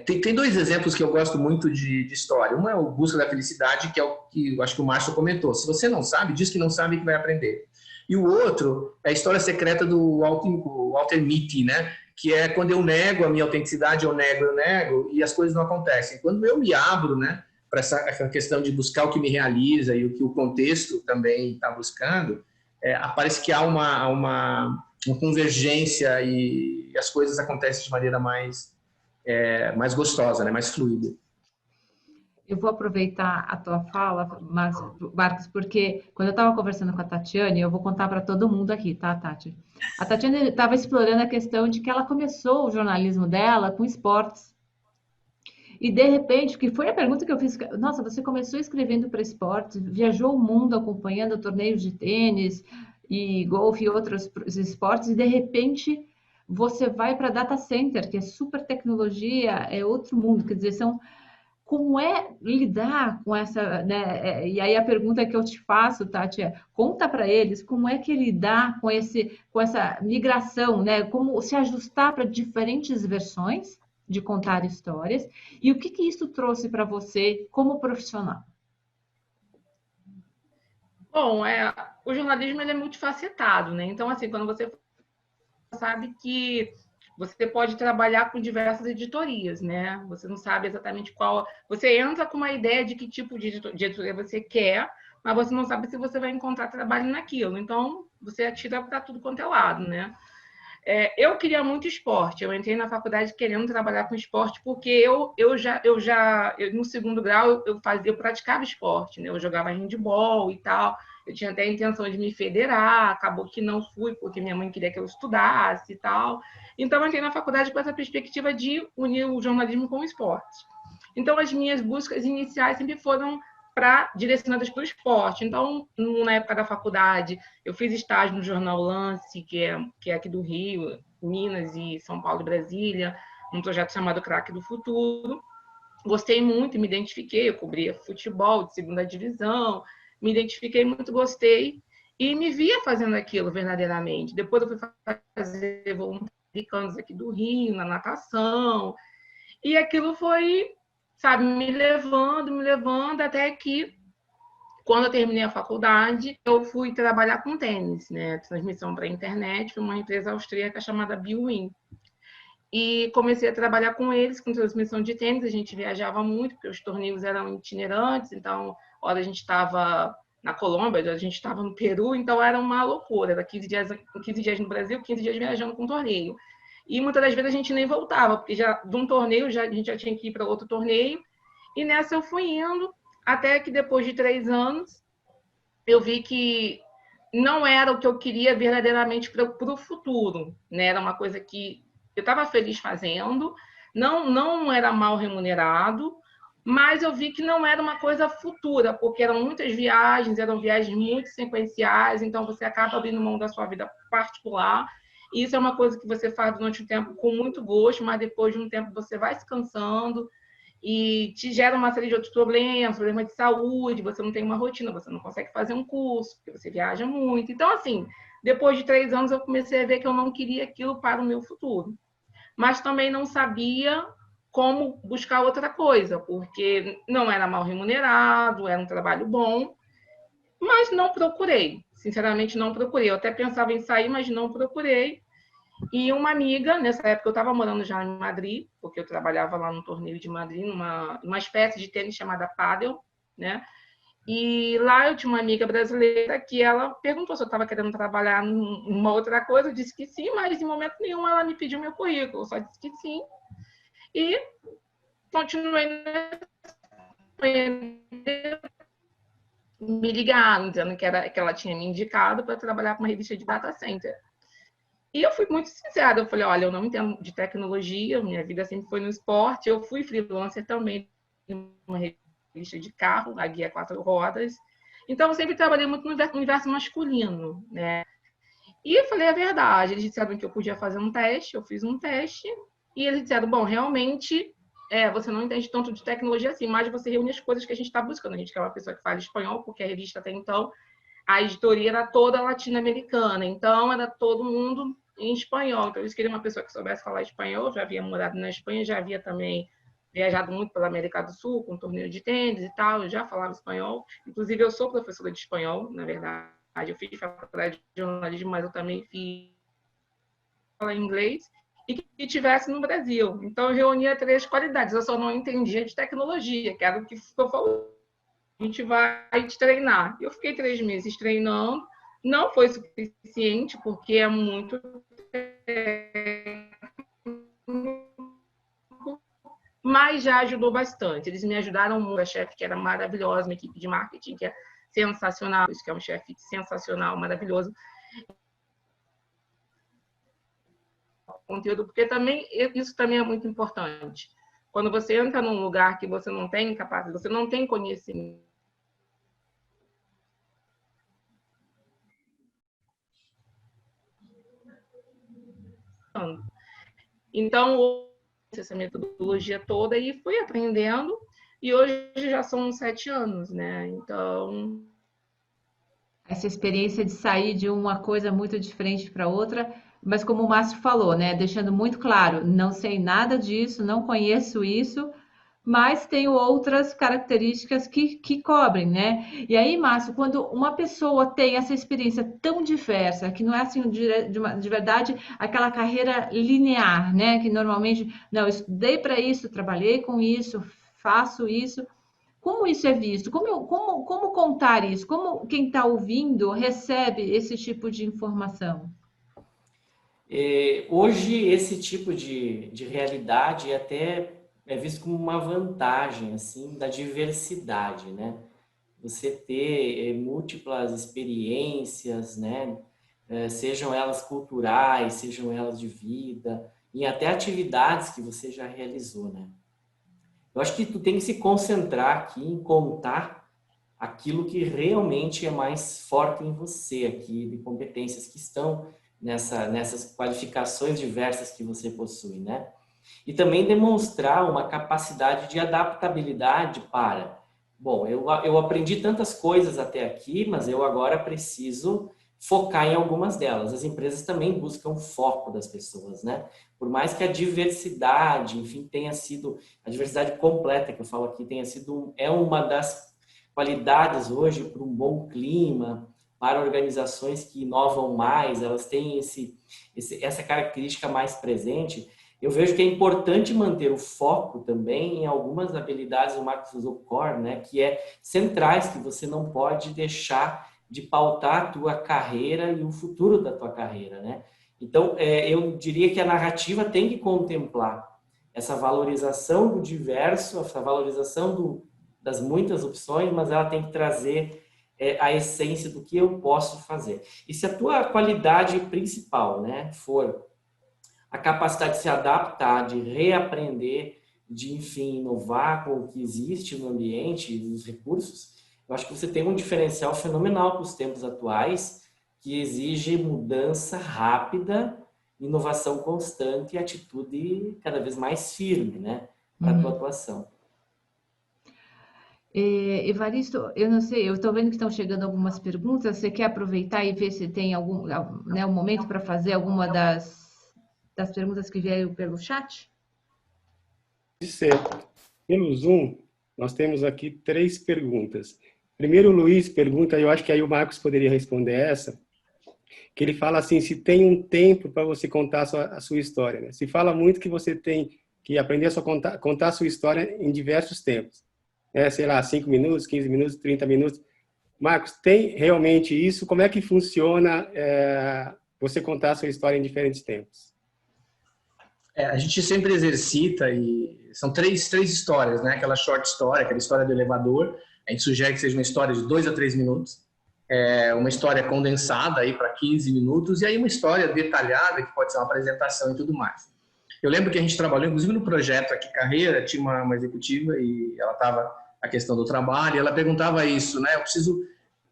Tem dois exemplos que eu gosto muito de história. Um é o Busca da Felicidade, que é o que eu acho que o Márcio comentou. Se você não sabe, diz que não sabe que vai aprender. E o outro é a história secreta do Walter Mitty, né? Que é quando eu nego a minha autenticidade, eu nego, e as coisas não acontecem. Quando eu me abro, né, para essa questão de buscar o que me realiza e o que o contexto também está buscando, parece que há uma convergência e as coisas acontecem de maneira mais gostosa, né, mais fluida. Eu vou aproveitar a tua fala, Marcos, porque quando eu estava conversando com a Tatiane, eu vou contar para todo mundo aqui, tá, Tati? A Tatiane estava explorando a questão de que ela começou o jornalismo dela com esportes. E, de repente, que foi a pergunta que eu fiz, nossa, você começou escrevendo para esportes, viajou o mundo acompanhando torneios de tênis e golfe e outros esportes, e, de repente, você vai para data center, que é super tecnologia, é outro mundo, quer dizer, como é lidar com essa, né? E aí a pergunta que eu te faço, Tati, conta para eles como é que lidar com essa migração, né? Como se ajustar para diferentes versões de contar histórias e o que isso trouxe para você como profissional? Bom, o jornalismo ele é multifacetado, né? Então, assim, quando você sabe que você pode trabalhar com diversas editorias, né? Você não sabe exatamente qual. Você entra com uma ideia de que tipo de editoria você quer, mas você não sabe se você vai encontrar trabalho naquilo. Então, você atira para tudo quanto é lado, né? Eu queria muito esporte. Eu entrei na faculdade querendo trabalhar com esporte, porque no segundo grau, eu praticava esporte, né? Eu jogava handebol e tal. Eu tinha até a intenção de me federar, acabou que não fui, porque minha mãe queria que eu estudasse e tal. Então, eu entrei na faculdade com essa perspectiva de unir o jornalismo com o esporte. Então, as minhas buscas iniciais sempre foram direcionadas para o esporte. Então, na época da faculdade, eu fiz estágio no jornal Lance, que é aqui do Rio, Minas e São Paulo e Brasília, um projeto chamado Craque do Futuro. Gostei muito, me identifiquei, eu cobria futebol de segunda divisão, me identifiquei muito, gostei, e me via fazendo aquilo verdadeiramente. Depois eu fui fazer voluntariados aqui do Rio, na natação, e aquilo foi, sabe, me levando, até que, quando eu terminei a faculdade, eu fui trabalhar com tênis, né? Transmissão para a internet, foi uma empresa austríaca chamada Bwin. E comecei a trabalhar com eles, com transmissão de tênis. A gente viajava muito, porque os torneios eram itinerantes, então, hora a gente estava na Colômbia, a gente estava no Peru, então era uma loucura. Era 15 dias no Brasil, 15 dias viajando com torneio. E muitas das vezes a gente nem voltava, porque já de um torneio a gente já tinha que ir para outro torneio. E nessa eu fui indo, até que depois de 3 anos, eu vi que não era o que eu queria verdadeiramente para o futuro, né? Era uma coisa que eu estava feliz fazendo, não era mal remunerado, mas eu vi que não era uma coisa futura, porque eram muitas viagens, eram viagens muito sequenciais, então você acaba abrindo mão da sua vida particular. E isso é uma coisa que você faz durante um tempo com muito gosto, mas depois de um tempo você vai se cansando e te gera uma série de outros problemas de saúde, você não tem uma rotina, você não consegue fazer um curso, porque você viaja muito. Então, assim, depois de 3 anos eu comecei a ver que eu não queria aquilo para o meu futuro. Mas também não sabia como buscar outra coisa, porque não era mal remunerado, era um trabalho bom, mas não procurei. Sinceramente, não procurei. Eu até pensava em sair, mas não procurei. E uma amiga, nessa época eu estava morando já em Madrid, porque eu trabalhava lá no torneio de Madrid, numa espécie de tênis chamada Padel, né? E lá eu tinha uma amiga brasileira que ela perguntou se eu estava querendo trabalhar numa outra coisa. Eu disse que sim, mas em momento nenhum ela me pediu meu currículo. Eu só disse que sim. E continuei me ligaram, dizendo que ela tinha me indicado para trabalhar com uma revista de data center. E eu fui muito sincera. Eu falei, olha, eu não entendo de tecnologia, minha vida sempre foi no esporte. Eu fui freelancer também em uma revista de carro, a Guia 4 Rodas. Então, eu sempre trabalhei muito no universo masculino, né? E eu falei a verdade. Eles disseram que eu podia fazer um teste, eu fiz um teste. E eles disseram, bom, realmente, você não entende tanto de tecnologia assim, mas você reúne as coisas que a gente está buscando. A gente quer uma pessoa que fale espanhol, porque a revista até então, a editoria era toda latino-americana. Então, era todo mundo em espanhol. Então, eles queriam uma pessoa que soubesse falar espanhol. Eu já havia morado na Espanha, já havia também viajado muito pela América do Sul, com um torneio de tênis e tal. Eu já falava espanhol. Inclusive, eu sou professora de espanhol, na verdade. Eu fiz faculdade de jornalismo, mas eu também fiz falar inglês e que estivesse no Brasil. Então, eu reunia 3 qualidades. Eu só não entendia de tecnologia, que era o que eu falei. A gente vai te treinar. Eu fiquei 3 meses treinando. Não foi suficiente, porque é muito mas já ajudou bastante. Eles me ajudaram muito. A chefe que era maravilhosa, uma equipe de marketing que é sensacional, que é um chefe sensacional, maravilhoso. Conteúdo, porque também isso também é muito importante. Quando você entra num lugar que você não tem capacidade, você não tem conhecimento, então essa metodologia toda e fui aprendendo, e hoje já são 7 anos, né? Então essa experiência de sair de uma coisa muito diferente para outra, mas como o Márcio falou, né, deixando muito claro, não sei nada disso, não conheço isso, mas tem outras características que cobrem, né? E aí, Márcio, quando uma pessoa tem essa experiência tão diversa, que não é assim de verdade aquela carreira linear, né? Que normalmente, não, eu estudei para isso, trabalhei com isso, faço isso. Como isso é visto? Como contar isso? Como quem está ouvindo recebe esse tipo de informação? Hoje, esse tipo de realidade até é visto como uma vantagem, assim, da diversidade, né? Você ter múltiplas experiências, né? Sejam elas culturais, sejam elas de vida, e até atividades que você já realizou, né? Eu acho que tu tem que se concentrar aqui em contar aquilo que realmente é mais forte em você aqui, de competências que estão nessas qualificações diversas que você possui, né? E também demonstrar uma capacidade de adaptabilidade para, bom, eu aprendi tantas coisas até aqui, mas eu agora preciso focar em algumas delas. As empresas também buscam foco das pessoas, né? Por mais que a diversidade, enfim, tenha sido, a diversidade completa que eu falo aqui, tenha sido, é uma das qualidades hoje para um bom clima, para organizações que inovam mais, elas têm essa característica mais presente. Eu vejo que é importante manter o foco também em algumas habilidades, o Marcos usou core, né, que é centrais, que você não pode deixar de pautar a tua carreira e o futuro da tua carreira, né? Então, eu diria que a narrativa tem que contemplar essa valorização do diverso, essa valorização das muitas opções, mas ela tem que trazer a essência do que eu posso fazer. E se a tua qualidade principal, né, for a capacidade de se adaptar, de reaprender, de, enfim, inovar com o que existe no ambiente e nos recursos, eu acho que você tem um diferencial fenomenal para os tempos atuais, que exige mudança rápida, inovação constante e atitude cada vez mais firme, né, para a tua atuação. Evaristo, eu não sei, eu estou vendo que estão chegando algumas perguntas. Você quer aproveitar e ver se tem algum, né, um momento para fazer alguma das perguntas que vieram pelo chat? Pode ser. Pelo Zoom, nós temos aqui 3 perguntas. Primeiro, o Luiz pergunta, eu acho que aí o Marcos poderia responder essa, que ele fala assim, se tem um tempo para você contar a sua história, né? Se fala muito que você tem que aprender a contar a sua história em diversos tempos. Sei lá, 5 minutos, 15 minutos, 30 minutos. Marcos, tem realmente isso? Como é que funciona você contar a sua história em diferentes tempos? A gente sempre exercita e são três histórias, né? Aquela short story, aquela história do elevador. A gente sugere que seja uma história de 2 a 3 minutos. Uma história condensada aí para 15 minutos e aí uma história detalhada que pode ser uma apresentação e tudo mais. Eu lembro que a gente trabalhou, inclusive no projeto aqui Carreira, tinha uma executiva e ela estava a questão do trabalho e ela perguntava isso, né? Eu preciso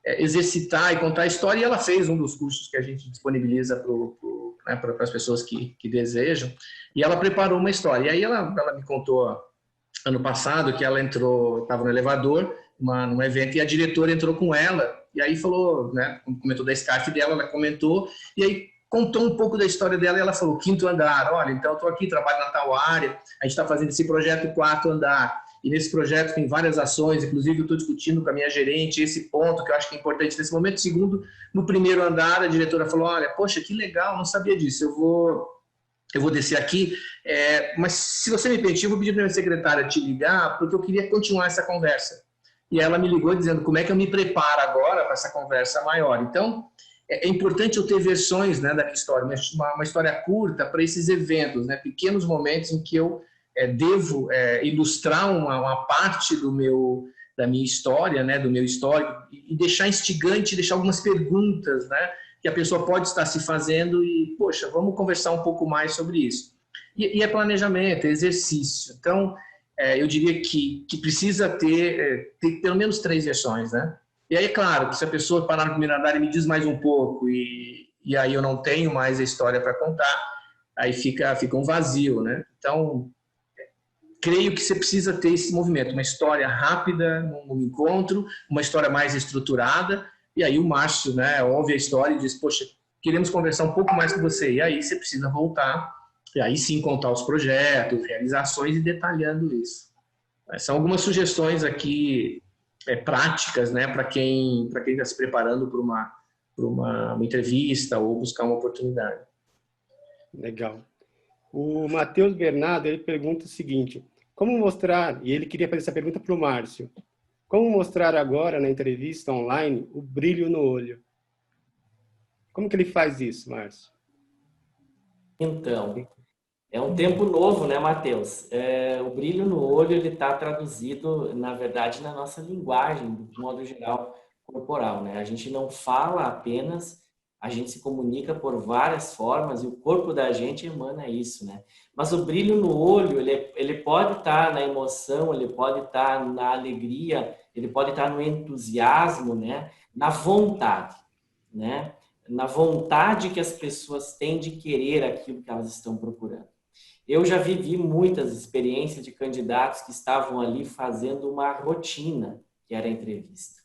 exercitar e contar a história e ela fez um dos cursos que a gente disponibiliza para as pessoas que desejam e ela preparou uma história. E aí ela me contou ano passado que ela estava no elevador num evento e a diretora entrou com ela e aí falou, né, comentou da Skype dela, ela comentou e aí contou um pouco da história dela e ela falou, 5º andar, olha, então eu estou aqui, trabalho na tal área, a gente está fazendo esse projeto 4º andar e nesse projeto tem várias ações, inclusive eu estou discutindo com a minha gerente esse ponto que eu acho que é importante nesse momento. Segundo, no 1º andar a diretora falou, olha, poxa, que legal, não sabia disso, eu vou descer aqui, mas se você me permitir, eu vou pedir para a minha secretária te ligar porque eu queria continuar essa conversa. E ela me ligou dizendo como é que eu me preparo agora para essa conversa maior. Então, é importante eu ter versões, né, da minha história, uma história curta para esses eventos, né, pequenos momentos em que eu devo ilustrar uma parte da minha história, né, do meu histórico, e deixar instigante, deixar algumas perguntas, né, que a pessoa pode estar se fazendo e, poxa, vamos conversar um pouco mais sobre isso. E é planejamento, é exercício. Então, eu diria que precisa ter pelo menos 3 versões, né? E aí, é claro, que se a pessoa parar no 1º andar e me diz mais um pouco e aí eu não tenho mais a história para contar, aí fica um vazio, né? Então, creio que você precisa ter esse movimento, uma história rápida num encontro, uma história mais estruturada, e aí o Márcio, né, ouve a história e diz, poxa, queremos conversar um pouco mais com você, e aí você precisa voltar, e aí sim contar os projetos, realizações e detalhando isso. São algumas sugestões aqui práticas, né, para quem está se preparando para uma entrevista ou buscar uma oportunidade. Legal. O Matheus Bernardo, ele pergunta o seguinte: como mostrar, e ele queria fazer essa pergunta para o Márcio, como mostrar agora na entrevista online o brilho no olho? Como que ele faz isso, Márcio? Então, é um tempo novo, né, Matheus? O brilho no olho, ele está traduzido, na verdade, na nossa linguagem, de modo geral, corporal, né? A gente não fala apenas, a gente se comunica por várias formas e o corpo da gente emana isso, né? Mas o brilho no olho, ele pode estar na emoção, ele pode estar na alegria, ele pode estar no entusiasmo, né? Na vontade, né? Na vontade que as pessoas têm de querer aquilo que elas estão procurando. Eu já vivi muitas experiências de candidatos que estavam ali fazendo uma rotina, que era a entrevista.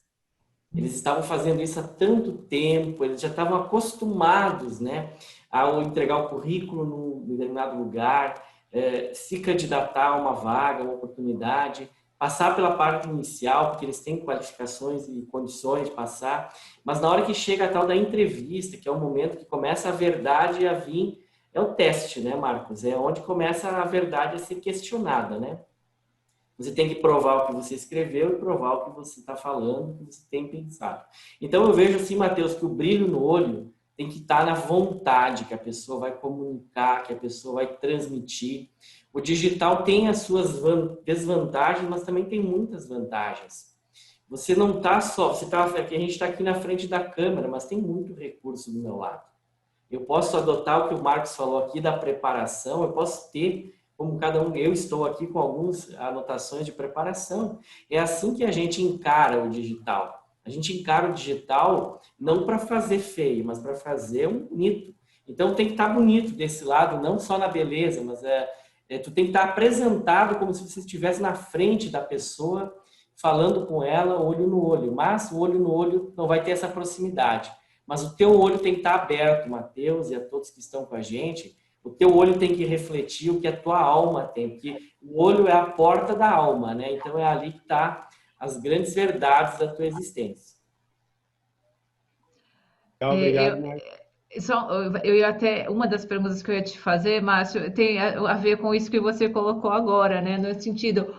Eles estavam fazendo isso há tanto tempo, eles já estavam acostumados, né, ao entregar o currículo num determinado lugar, se candidatar a uma vaga, uma oportunidade, passar pela parte inicial, porque eles têm qualificações e condições de passar, mas na hora que chega a tal da entrevista, que é o momento que começa a verdade a vir, é o teste, né, Marcos? É onde começa a verdade a ser questionada, né? Você tem que provar o que você escreveu e provar o que você está falando, o que você tem pensado. Então, eu vejo assim, Matheus, que o brilho no olho tem que estar na vontade que a pessoa vai comunicar, que a pessoa vai transmitir. O digital tem as suas desvantagens, mas também tem muitas vantagens. Você não está só... a gente está aqui na frente da câmera, mas tem muito recurso do meu lado. Eu posso adotar o que o Marcos falou aqui da preparação, eu posso ter, como cada um, eu estou aqui com algumas anotações de preparação. É assim que a gente encara o digital. A gente encara o digital não para fazer feio, mas para fazer um bonito. Então tem que estar bonito desse lado, não só na beleza, mas tu tem que estar apresentado como se você estivesse na frente da pessoa, falando com ela, olho no olho. Mas o olho no olho não vai ter essa proximidade. Mas o teu olho tem que estar aberto, Matheus, e a todos que estão com a gente. O teu olho tem que refletir o que a tua alma tem, porque o olho é a porta da alma, né? Então é ali que está as grandes verdades da tua existência. Obrigado, Márcio. Eu ia até, uma das perguntas que eu ia te fazer, Márcio, tem a ver com isso que você colocou agora, né? No sentido,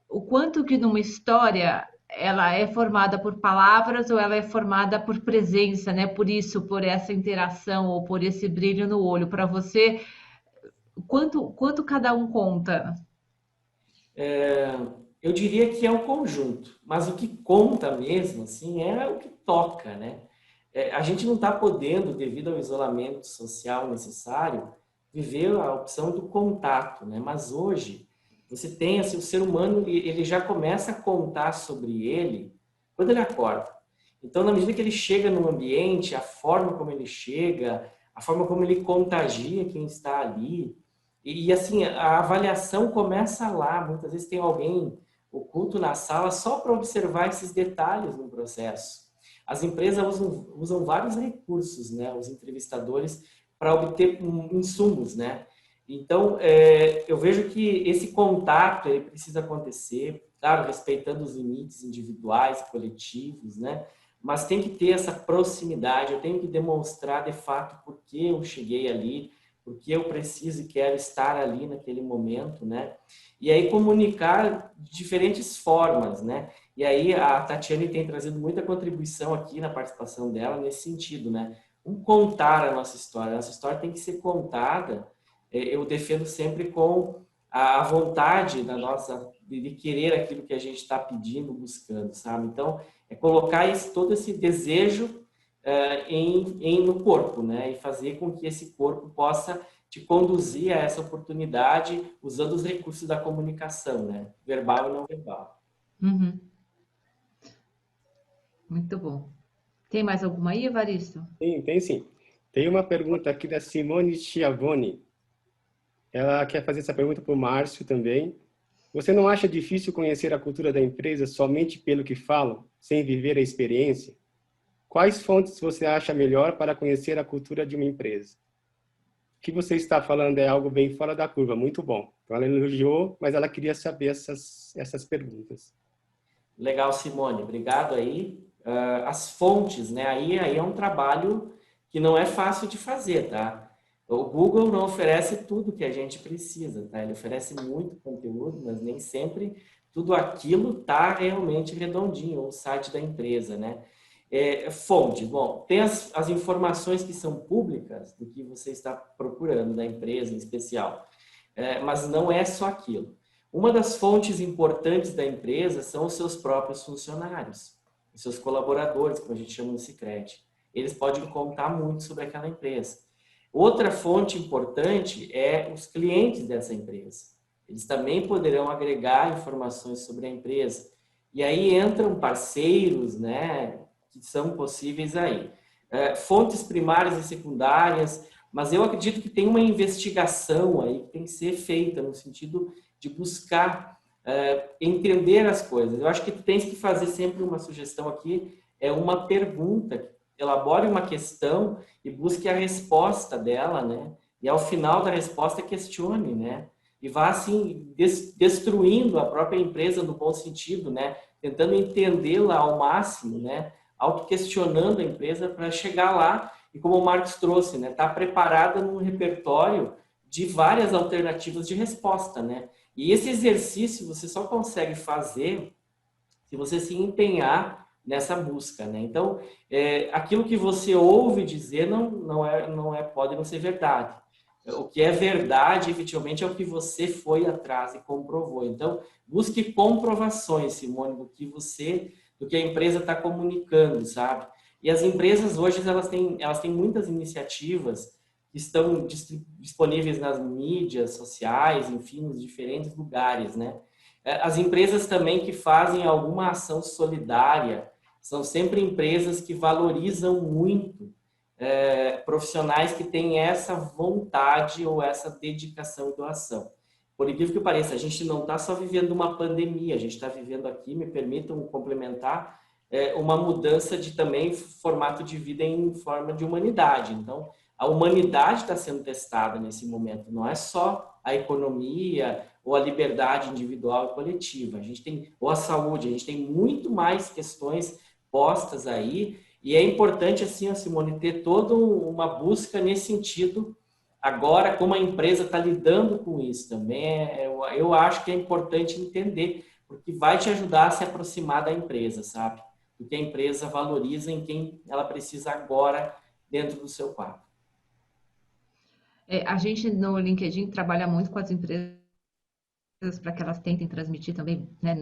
o quanto que numa história ela é formada por palavras ou ela é formada por presença, né? Por isso, por essa interação ou por esse brilho no olho. Para você, quanto cada um conta? Eu diria que é o conjunto, mas o que conta mesmo, assim, é o que toca, né? A gente não está podendo, devido ao isolamento social necessário, viver a opção do contato, né? Mas hoje você tem assim, o ser humano, ele já começa a contar sobre ele quando ele acorda. Então, na medida que ele chega no ambiente, a forma como ele chega, a forma como ele contagia quem está ali, e assim, a avaliação começa lá. Muitas vezes tem alguém oculto na sala só para observar esses detalhes no processo. As empresas usam vários recursos, né? Os entrevistadores, para obter insumos, né? Então, eu vejo que esse contato ele precisa acontecer, claro, respeitando os limites individuais, coletivos, né? Mas tem que ter essa proximidade, eu tenho que demonstrar de fato por que eu cheguei ali, por que eu preciso e quero estar ali naquele momento, né? E aí comunicar de diferentes formas, né? E aí a Tatiane tem trazido muita contribuição aqui na participação dela nesse sentido, né? Contar a nossa história tem que ser contada. Eu defendo sempre com a vontade da nossa de querer aquilo que a gente está pedindo, buscando, sabe? Então, é colocar todo esse desejo no corpo, né? E fazer com que esse corpo possa te conduzir a essa oportunidade usando os recursos da comunicação, né? Verbal e não verbal. Uhum. Muito bom. Tem mais alguma aí, Evaristo? Tem sim. Tem uma pergunta aqui da Simone Schiavone. Ela quer fazer essa pergunta para o Márcio também. Você não acha difícil conhecer a cultura da empresa somente pelo que falam, sem viver a experiência? Quais fontes você acha melhor para conhecer a cultura de uma empresa? que você está falando é algo bem fora da curva, muito bom. Então, ela elogiou, mas ela queria saber essas perguntas. Legal, Simone, obrigado aí. As fontes, né? Aí é um trabalho que não é fácil de fazer, tá? O Google não oferece tudo que a gente precisa, tá? Ele oferece muito conteúdo, mas nem sempre tudo aquilo tá realmente redondinho, o site da empresa, né? Fonte, bom, tem as informações que são públicas do que você está procurando da empresa em especial, mas não é só aquilo. Uma das fontes importantes da empresa são os seus próprios funcionários, os seus colaboradores, como a gente chama no Sicredi. Eles podem contar muito sobre aquela empresa. Outra fonte importante é os clientes dessa empresa. Eles também poderão agregar informações sobre a empresa. E aí entram parceiros, né, que são possíveis aí. Fontes primárias e secundárias, mas eu acredito que tem uma investigação aí que tem que ser feita no sentido de buscar entender as coisas. Eu acho que tu tens que fazer sempre uma sugestão aqui, uma pergunta, elabore uma questão e busque a resposta dela, né? E ao final da resposta questione, né? E vá assim destruindo a própria empresa no bom sentido, né? Tentando entendê-la ao máximo, né? Autoquestionando a empresa para chegar lá e, como o Marcos trouxe, né? Tá preparada num repertório de várias alternativas de resposta, né? E esse exercício você só consegue fazer se você se empenhar nessa busca, né? Então, aquilo que você ouve dizer pode não ser verdade. O que é verdade, efetivamente, é o que você foi atrás e comprovou. Então, busque comprovações, Simone, do que a empresa está comunicando, sabe? E as empresas hoje elas têm muitas iniciativas que estão disponíveis nas mídias sociais, enfim, nos diferentes lugares, né? As empresas também que fazem alguma ação solidária são sempre empresas que valorizam muito profissionais que têm essa vontade ou essa dedicação e doação. Por incrível que pareça, a gente não está só vivendo uma pandemia, a gente está vivendo aqui, me permitam complementar, uma mudança de também formato de vida em forma de humanidade. Então, a humanidade está sendo testada nesse momento, não é só a economia ou a liberdade individual e coletiva. A gente tem, ou a saúde, a gente tem muito mais questões postas aí, e é importante, assim, Simone, ter toda uma busca nesse sentido. Agora, como a empresa está lidando com isso também, eu acho que é importante entender, porque vai te ajudar a se aproximar da empresa, sabe? O que a empresa valoriza em quem ela precisa agora dentro do seu quadro. A gente no LinkedIn trabalha muito com as empresas para que elas tentem transmitir também, né,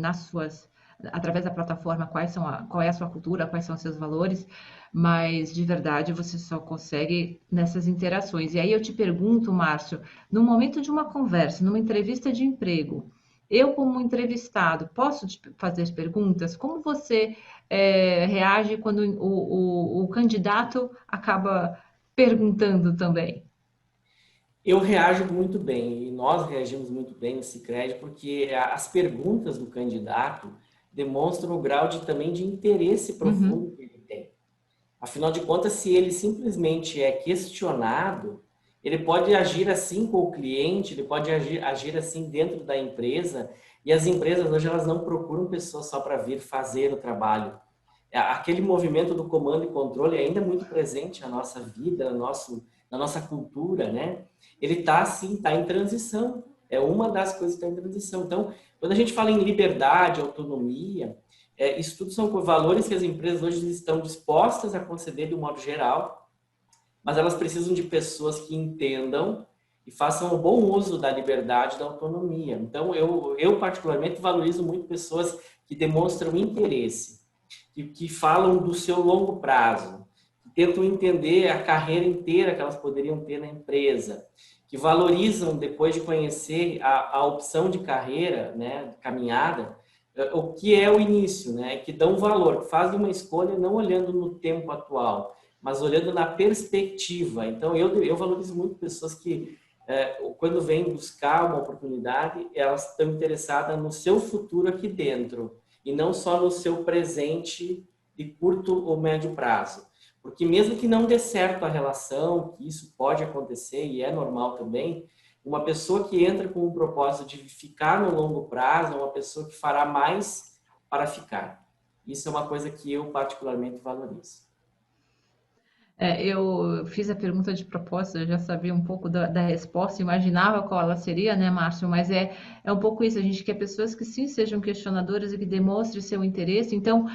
através da plataforma qual é a sua cultura, quais são os seus valores, mas de verdade você só consegue nessas interações. E aí eu te pergunto, Márcio, no momento de uma conversa, numa entrevista de emprego, eu como entrevistado posso te fazer perguntas? Como você reage quando o candidato acaba perguntando também? Eu reajo muito bem, e nós reagimos muito bem no Sicredi, porque as perguntas do candidato demonstram o grau também de interesse profundo que ele tem. Afinal de contas, se ele simplesmente é questionado, ele pode agir assim com o cliente, ele pode agir assim dentro da empresa, e as empresas hoje elas não procuram pessoas só para vir fazer o trabalho. Aquele movimento do comando e controle é ainda muito presente na nossa vida, na nossa cultura, né? Ele está, sim, está em transição. É uma das coisas que está em transição. Então, quando a gente fala em liberdade, autonomia, isso tudo são valores que as empresas hoje estão dispostas a conceder de um modo geral, mas elas precisam de pessoas que entendam e façam um bom uso da liberdade e da autonomia. Então, eu particularmente valorizo muito pessoas que demonstram interesse, que falam do seu longo prazo, que tentam entender a carreira inteira que elas poderiam ter na empresa, que valorizam, depois de conhecer a opção de carreira, né, caminhada, o que é o início, né, que dão valor, que fazem uma escolha não olhando no tempo atual, mas olhando na perspectiva. Então, eu valorizo muito pessoas que, quando vêm buscar uma oportunidade, elas estão interessadas no seu futuro aqui dentro, e não só no seu presente de curto ou médio prazo. Porque mesmo que não dê certo a relação, que isso pode acontecer e é normal também, uma pessoa que entra com o propósito de ficar no longo prazo é uma pessoa que fará mais para ficar. Isso é uma coisa que eu particularmente valorizo. Eu fiz a pergunta de propósito, eu já sabia um pouco da resposta, imaginava qual ela seria, né, Márcio? Mas é um pouco isso, a gente quer pessoas que sim sejam questionadoras e que demonstrem seu interesse. Então,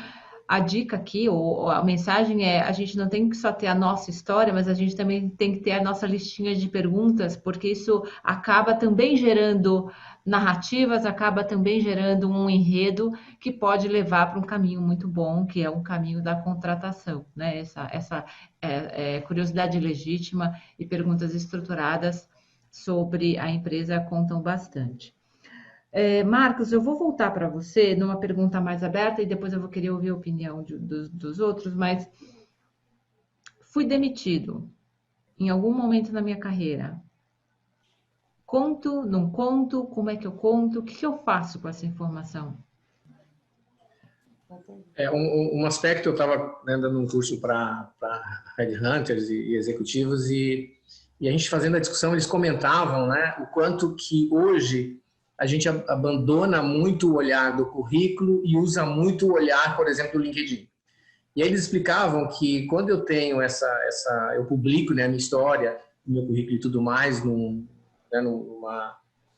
a dica aqui, ou a mensagem é, a gente não tem que só ter a nossa história, mas a gente também tem que ter a nossa listinha de perguntas, porque isso acaba também gerando narrativas, acaba também gerando um enredo que pode levar para um caminho muito bom, que é o caminho da contratação, né? Essa curiosidade legítima e perguntas estruturadas sobre a empresa contam bastante. Marcos, eu vou voltar para você numa pergunta mais aberta e depois eu vou querer ouvir a opinião dos outros, mas fui demitido em algum momento na minha carreira. Conto, não conto? Como é que eu conto? O que eu faço com essa informação? Um aspecto, eu estava dando um curso para headhunters e executivos e a gente fazendo a discussão, eles comentavam, né, o quanto que hoje a gente abandona muito o olhar do currículo e usa muito o olhar, por exemplo, do LinkedIn. E aí eles explicavam que quando eu tenho eu publico, né, a minha história, meu currículo e tudo mais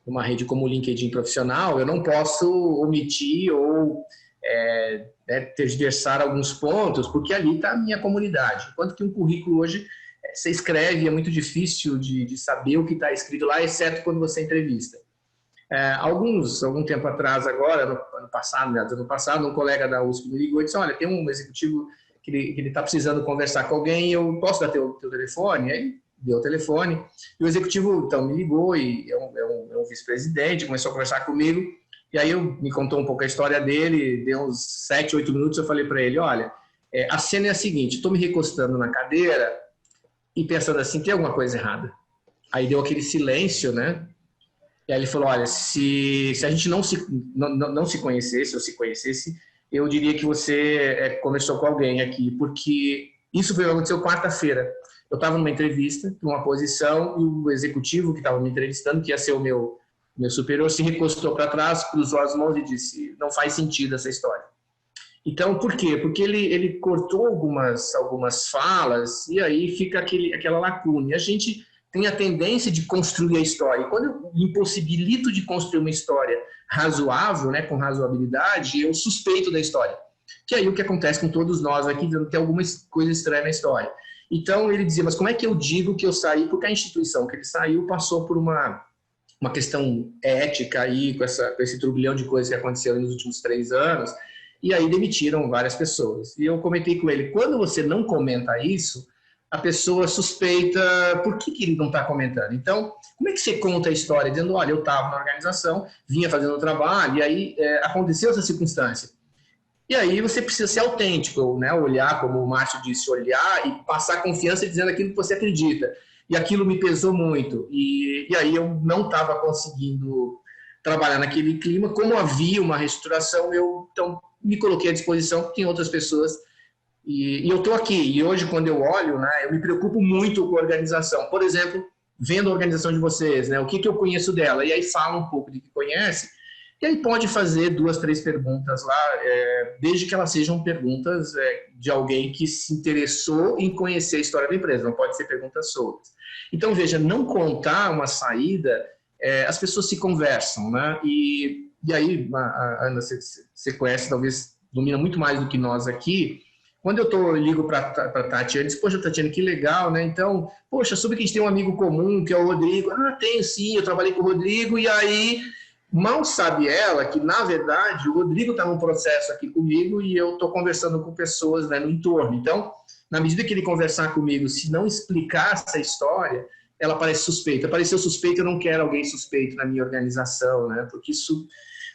numa rede como o LinkedIn profissional, eu não posso omitir ou tergiversar alguns pontos, porque ali está a minha comunidade. Enquanto que um currículo hoje, você escreve, é muito difícil de saber o que está escrito lá, exceto quando você entrevista. Algum tempo atrás, agora, ano passado, um colega da USP me ligou e disse, olha, tem um executivo que ele está precisando conversar com alguém, eu posso dar teu telefone? Aí deu o telefone, e o executivo então me ligou, e é um vice-presidente, começou a conversar comigo, e aí me contou um pouco a história dele, deu uns 7, 8 minutos, eu falei para ele, olha, a cena é a seguinte, estou me recostando na cadeira e pensando assim, tem alguma coisa errada. Aí deu aquele silêncio, né? E aí ele falou, olha, se a gente não se conhecesse, ou se conhecesse, eu diria que você conversou com alguém aqui, porque isso foi o que aconteceu quarta-feira. Eu estava numa entrevista, numa posição, e o executivo que estava me entrevistando, que ia ser o meu superior, se recostou para trás, cruzou as mãos e disse, não faz sentido essa história. Então, por quê? Porque ele cortou algumas falas, e aí fica aquela lacuna. E a gente tem a tendência de construir a história. E quando eu me impossibilito de construir uma história razoável, né, com razoabilidade, eu suspeito da história. Que é aí o que acontece com todos nós aqui, vendo que tem alguma coisa estranha na história. Então ele dizia, mas como é que eu digo que eu saí? Porque a instituição que ele saiu passou por uma questão ética aí, com esse turbilhão de coisas que aconteceu nos últimos 3 anos, e aí demitiram várias pessoas. E eu comentei com ele, quando você não comenta isso, a pessoa suspeita por que ele não está comentando. Então, como é que você conta a história? Dizendo, olha, eu estava na organização, vinha fazendo o trabalho, e aí aconteceu essa circunstância. E aí você precisa ser autêntico, né? Olhar, como o Márcio disse, olhar e passar confiança dizendo aquilo que você acredita. E aquilo me pesou muito. E aí eu não estava conseguindo trabalhar naquele clima. Como havia uma reestruturação, eu então me coloquei à disposição, porque tem outras pessoas. E eu estou aqui. E hoje, quando eu olho, né, eu me preocupo muito com a organização. Por exemplo, vendo a organização de vocês, né? O que eu conheço dela? E aí fala um pouco de que conhece. E aí pode fazer 2, 3 perguntas lá, desde que elas sejam perguntas de alguém que se interessou em conhecer a história da empresa, não pode ser perguntas soltas. Então, veja, não contar uma saída, as pessoas se conversam, né? E aí, a Ana, você conhece, talvez domina muito mais do que nós aqui. Quando eu ligo para a Tatiana, diz, poxa, Tatiana, que legal, né? Então, poxa, soube que a gente tem um amigo comum, que é o Rodrigo. Ah, tenho sim, eu trabalhei com o Rodrigo, e aí... Mal sabe ela que, na verdade, o Rodrigo está num processo aqui comigo e eu estou conversando com pessoas, né, no entorno. Então, na medida que ele conversar comigo, se não explicar essa história, ela parece suspeita. Pareceu suspeita, eu não quero alguém suspeito na minha organização, né? Porque isso,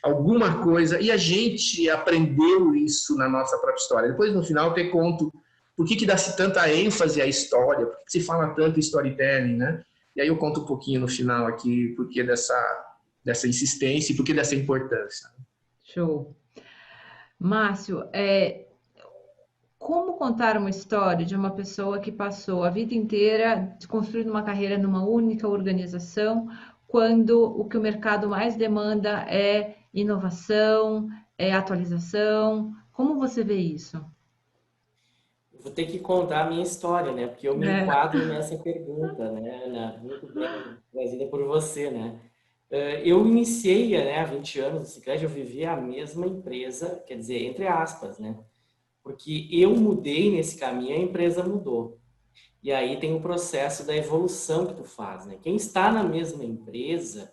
alguma coisa... E a gente aprendeu isso na nossa própria história. Depois, no final, eu te conto por que dá-se tanta ênfase à história, por que se fala tanto storytelling, né? E aí eu conto um pouquinho no final aqui, porque dessa insistência e por que dessa importância. Show. Márcio, Como contar uma história de uma pessoa que passou a vida inteira construindo uma carreira numa única organização, quando o que o mercado mais demanda é inovação, é atualização? Como você vê isso? Eu vou ter que contar a minha história, né? Porque eu me É, enquadro nessa pergunta, né, Ana? Muito bem trazida por você, né? Eu iniciei, né, há 20 anos no Sicredi, eu vivia a mesma empresa, quer dizer, entre aspas, né? Porque eu mudei nesse caminho, a empresa mudou. E aí tem o processo da evolução que tu faz, né? Quem está na mesma empresa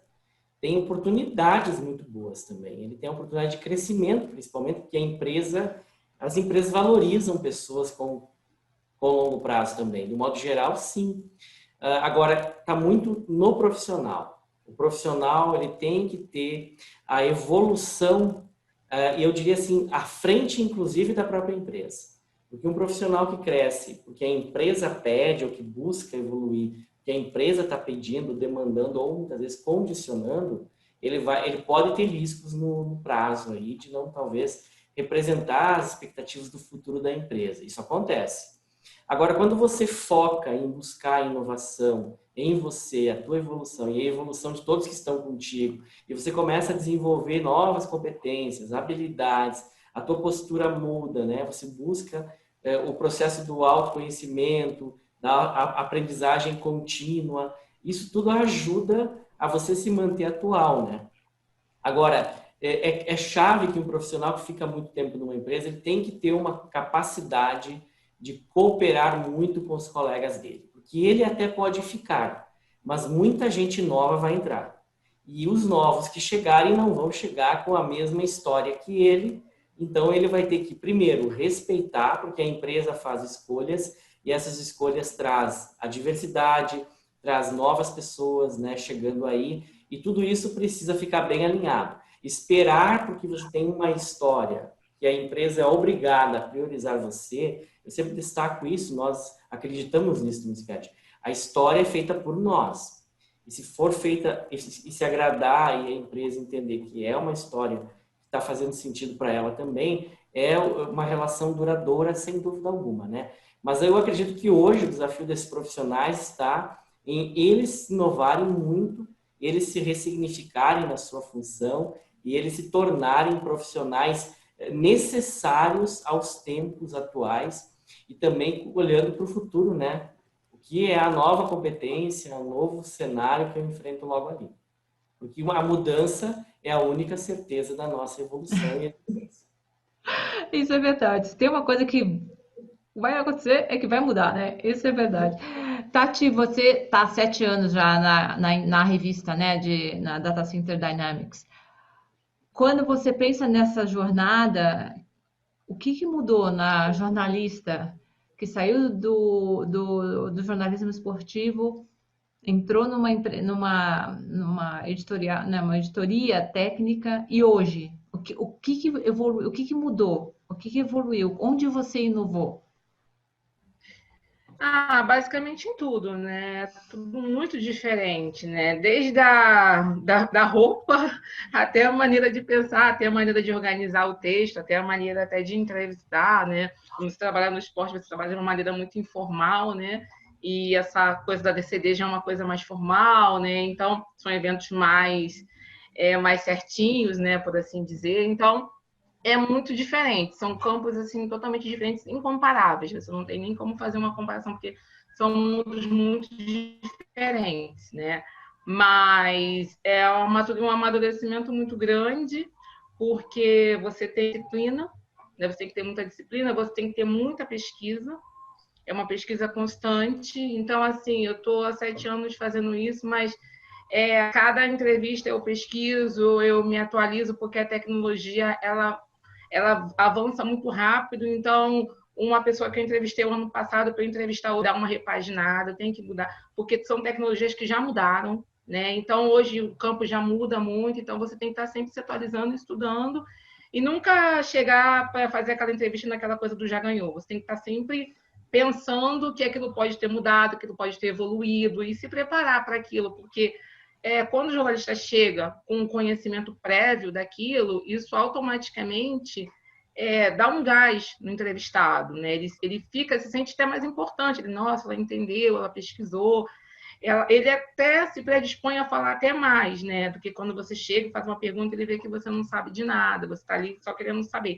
tem oportunidades muito boas também. Ele tem a oportunidade de crescimento, principalmente porque as empresas valorizam pessoas com longo prazo também. De modo geral, sim. Agora, está muito no profissional. O profissional ele tem que ter a evolução, eu diria assim, à frente, inclusive, da própria empresa. Porque um profissional que cresce, porque a empresa pede ou que busca evoluir, que a empresa está pedindo, demandando ou muitas vezes condicionando, ele pode ter riscos no prazo aí de não talvez representar as expectativas do futuro da empresa. Isso acontece. Agora, quando você foca em buscar inovação em você, a tua evolução e a evolução de todos que estão contigo, e você começa a desenvolver novas competências, habilidades, a tua postura muda, né? Você busca o processo do autoconhecimento, da aprendizagem contínua. Isso tudo ajuda a você se manter atual, né? Agora, é chave que um profissional que fica muito tempo numa empresa, ele tem que ter uma capacidade de cooperar muito com os colegas dele. Porque ele até pode ficar, mas muita gente nova vai entrar. E os novos que chegarem não vão chegar com a mesma história que ele, então ele vai ter que, primeiro, respeitar, porque a empresa faz escolhas, e essas escolhas traz a diversidade, traz novas pessoas, né, chegando aí, e tudo isso precisa ficar bem alinhado. Esperar porque você tem uma história, que a empresa é obrigada a priorizar você, eu sempre destaco isso, nós acreditamos nisso no Sicredi. A história é feita por nós. E se for feita, e se agradar e a empresa entender que é uma história que está fazendo sentido para ela também, é uma relação duradoura, sem dúvida alguma, né? Mas eu acredito que hoje o desafio desses profissionais está em eles se inovarem muito, eles se ressignificarem na sua função e eles se tornarem profissionais necessários aos tempos atuais e também olhando para o futuro, né? O que é a nova competência, o novo cenário que eu enfrento logo ali. Porque a mudança é a única certeza da nossa evolução e eficiência. isso é verdade. Se tem uma coisa que vai acontecer, é que vai mudar, né? Isso é verdade. Tati, você está há 7 anos já na revista, né, na Data Center Dynamics. Quando você pensa nessa jornada, o que mudou na jornalista que saiu do jornalismo esportivo, entrou numa editorial, né, uma editoria técnica e hoje? O que evoluiu, o que mudou? O que evoluiu? Onde você inovou? Basicamente em tudo, né? Tudo muito diferente, né? Desde da roupa até a maneira de pensar, até a maneira de organizar o texto, até a maneira até de entrevistar, né? Quando você trabalha no esporte, você trabalha de uma maneira muito informal, né? E essa coisa da DCD já é uma coisa mais formal, né? Então, são eventos mais certinhos, né? Por assim dizer. Então, é muito diferente, são campos assim totalmente diferentes, incomparáveis. Você não tem nem como fazer uma comparação porque são mundos muito diferentes, né? Mas é um amadurecimento muito grande porque você tem disciplina, né? Você tem que ter muita disciplina, você tem que ter muita pesquisa. É uma pesquisa constante. Então, assim, eu estou há 7 anos fazendo isso, mas cada entrevista eu pesquiso, eu me atualizo, porque a tecnologia ela avança muito rápido, então uma pessoa que eu entrevistei o ano passado, para eu entrevistar ou dar uma repaginada, tem que mudar, porque são tecnologias que já mudaram, né? Então hoje o campo já muda muito, então você tem que estar sempre se atualizando, estudando, e nunca chegar para fazer aquela entrevista naquela coisa do já ganhou. Você tem que estar sempre pensando que aquilo pode ter mudado, que aquilo pode ter evoluído, e se preparar para aquilo, porque quando o jornalista chega com um conhecimento prévio daquilo, isso automaticamente dá um gás no entrevistado, né? Ele se sente até mais importante. Ele, nossa, ela entendeu, ela pesquisou. Ele até se predispõe a falar até mais, né? Do que quando você chega e faz uma pergunta, ele vê que você não sabe de nada, você está ali só querendo saber.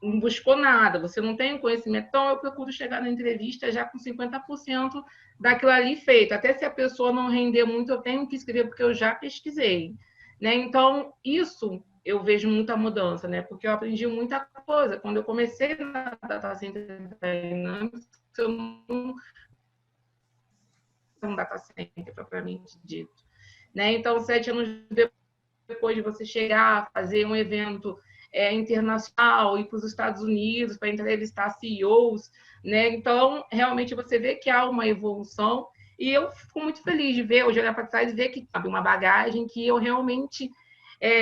Não buscou nada, você não tem o conhecimento. Então, eu procuro chegar na entrevista já com 50% daquilo ali feito. Até se a pessoa não render muito, eu tenho que escrever, porque eu já pesquisei. Né? Então, isso eu vejo muita mudança, né? Porque eu aprendi muita coisa. Quando eu comecei na Data Center Dynamics, eu não um data center propriamente dito, né? Então, 7 anos depois de você chegar, fazer um evento internacional, ir para os Estados Unidos para entrevistar CEOs, né? Então, realmente você vê que há uma evolução e eu fico muito feliz de ver, hoje olhar para trás e ver que sabe uma bagagem que eu realmente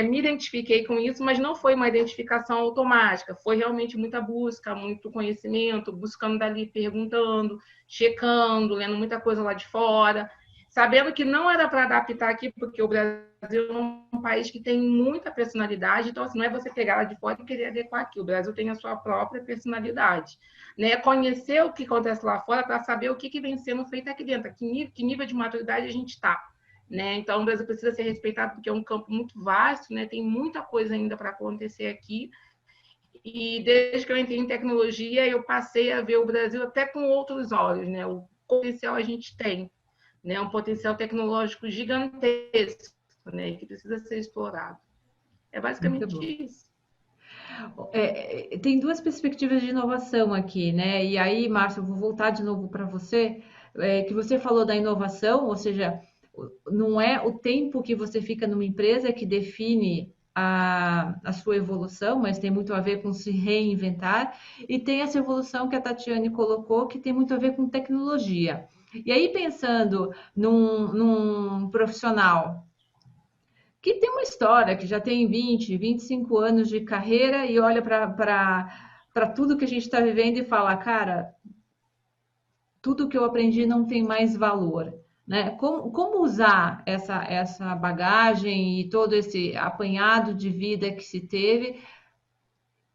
me identifiquei com isso, mas não foi uma identificação automática, foi realmente muita busca, muito conhecimento, buscando dali, perguntando, checando, lendo muita coisa lá de fora, sabendo que não era para adaptar aqui, porque o Brasil é um país que tem muita personalidade, então assim, não é você pegar lá de fora e querer adequar aqui, o Brasil tem a sua própria personalidade, né? Conhecer o que acontece lá fora para saber o que vem sendo feito aqui dentro, que nível de maturidade a gente está. Né? Então, o Brasil precisa ser respeitado porque é um campo muito vasto, né? Tem muita coisa ainda para acontecer aqui. E desde que eu entrei em tecnologia, eu passei a ver o Brasil até com outros olhos. Né? O potencial a gente tem, né? Um potencial tecnológico gigantesco, né? Que precisa ser explorado. É basicamente isso. Tem duas perspectivas de inovação aqui, né? E aí, Márcio, eu vou voltar de novo para você, que você falou da inovação, ou seja, não é o tempo que você fica numa empresa que define a sua evolução, mas tem muito a ver com se reinventar, e tem essa evolução que a Tatiane colocou, que tem muito a ver com tecnologia. E aí, pensando num profissional que tem uma história, que já tem 20, 25 anos de carreira e olha para tudo que a gente está vivendo e fala, cara, tudo que eu aprendi não tem mais valor. Né? Como usar essa bagagem e todo esse apanhado de vida que se teve,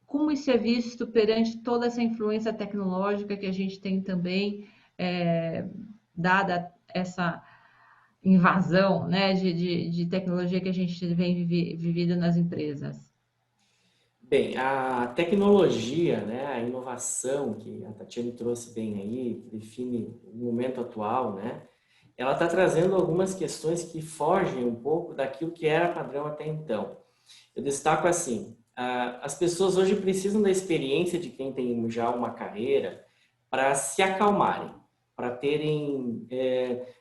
como isso é visto perante toda essa influência tecnológica que a gente tem também, dada essa invasão, né, de tecnologia que a gente vem vivido nas empresas? Bem, a tecnologia, né, a inovação que a Tatiane trouxe bem aí, que define o momento atual, né, ela está trazendo algumas questões que fogem um pouco daquilo que era padrão até então. Eu destaco assim, as pessoas hoje precisam da experiência de quem tem já uma carreira para se acalmarem, para terem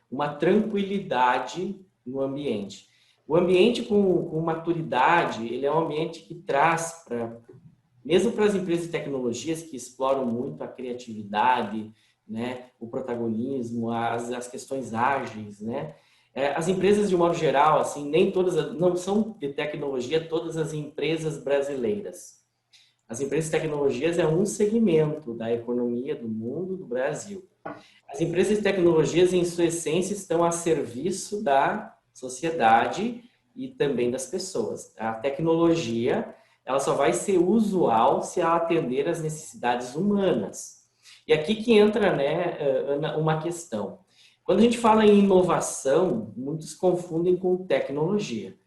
uma tranquilidade no ambiente. O ambiente com maturidade, ele é um ambiente que traz, mesmo para as empresas de tecnologias que exploram muito a criatividade, né, o protagonismo, as questões ágeis, né? As empresas, de um modo geral, assim, nem todas, não são de tecnologia todas as empresas brasileiras. As empresas de tecnologias é um segmento da economia do mundo, do Brasil. As empresas de tecnologias, em sua essência, estão a serviço da sociedade e também das pessoas. A tecnologia, ela só vai ser usual se ela atender às necessidades humanas. E aqui que entra, né, Ana, uma questão. Quando a gente fala em inovação, muitos confundem com tecnologia.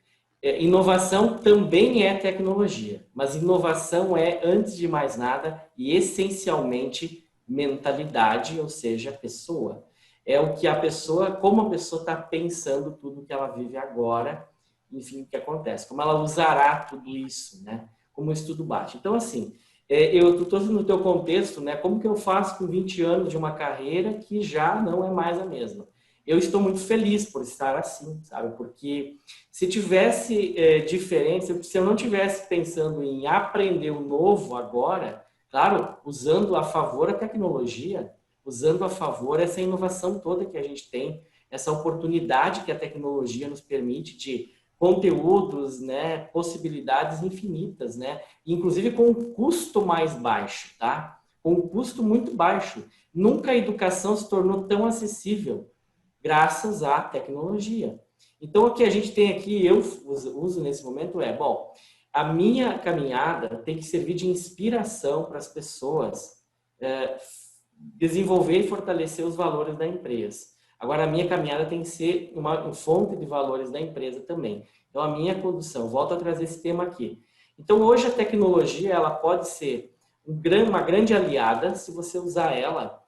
Inovação também é tecnologia, mas inovação é, antes de mais nada, e essencialmente, mentalidade, ou seja, pessoa. É o que a pessoa, como a pessoa está pensando tudo que ela vive agora, enfim, o que acontece, como ela usará tudo isso, né? Como o estudo bate. Então, assim, eu estou no teu contexto, né? Como que eu faço com 20 anos de uma carreira que já não é mais a mesma? Eu estou muito feliz por estar assim, sabe? Porque se tivesse diferente, se eu não tivesse pensando em aprender o novo agora, claro, usando a favor a tecnologia, usando a favor essa inovação toda que a gente tem, essa oportunidade que a tecnologia nos permite de conteúdos, né, possibilidades infinitas, né, inclusive com um custo mais baixo, tá? Com um custo muito baixo. Nunca a educação se tornou tão acessível, graças à tecnologia. Então, o que a gente tem aqui, eu uso nesse momento bom, A minha caminhada tem que servir de inspiração para as pessoas desenvolver e fortalecer os valores da empresa. Agora, a minha caminhada tem que ser uma fonte de valores da empresa também. Então, a minha condução, volto a trazer esse tema aqui. Então, hoje a tecnologia ela pode ser uma grande aliada se você usar ela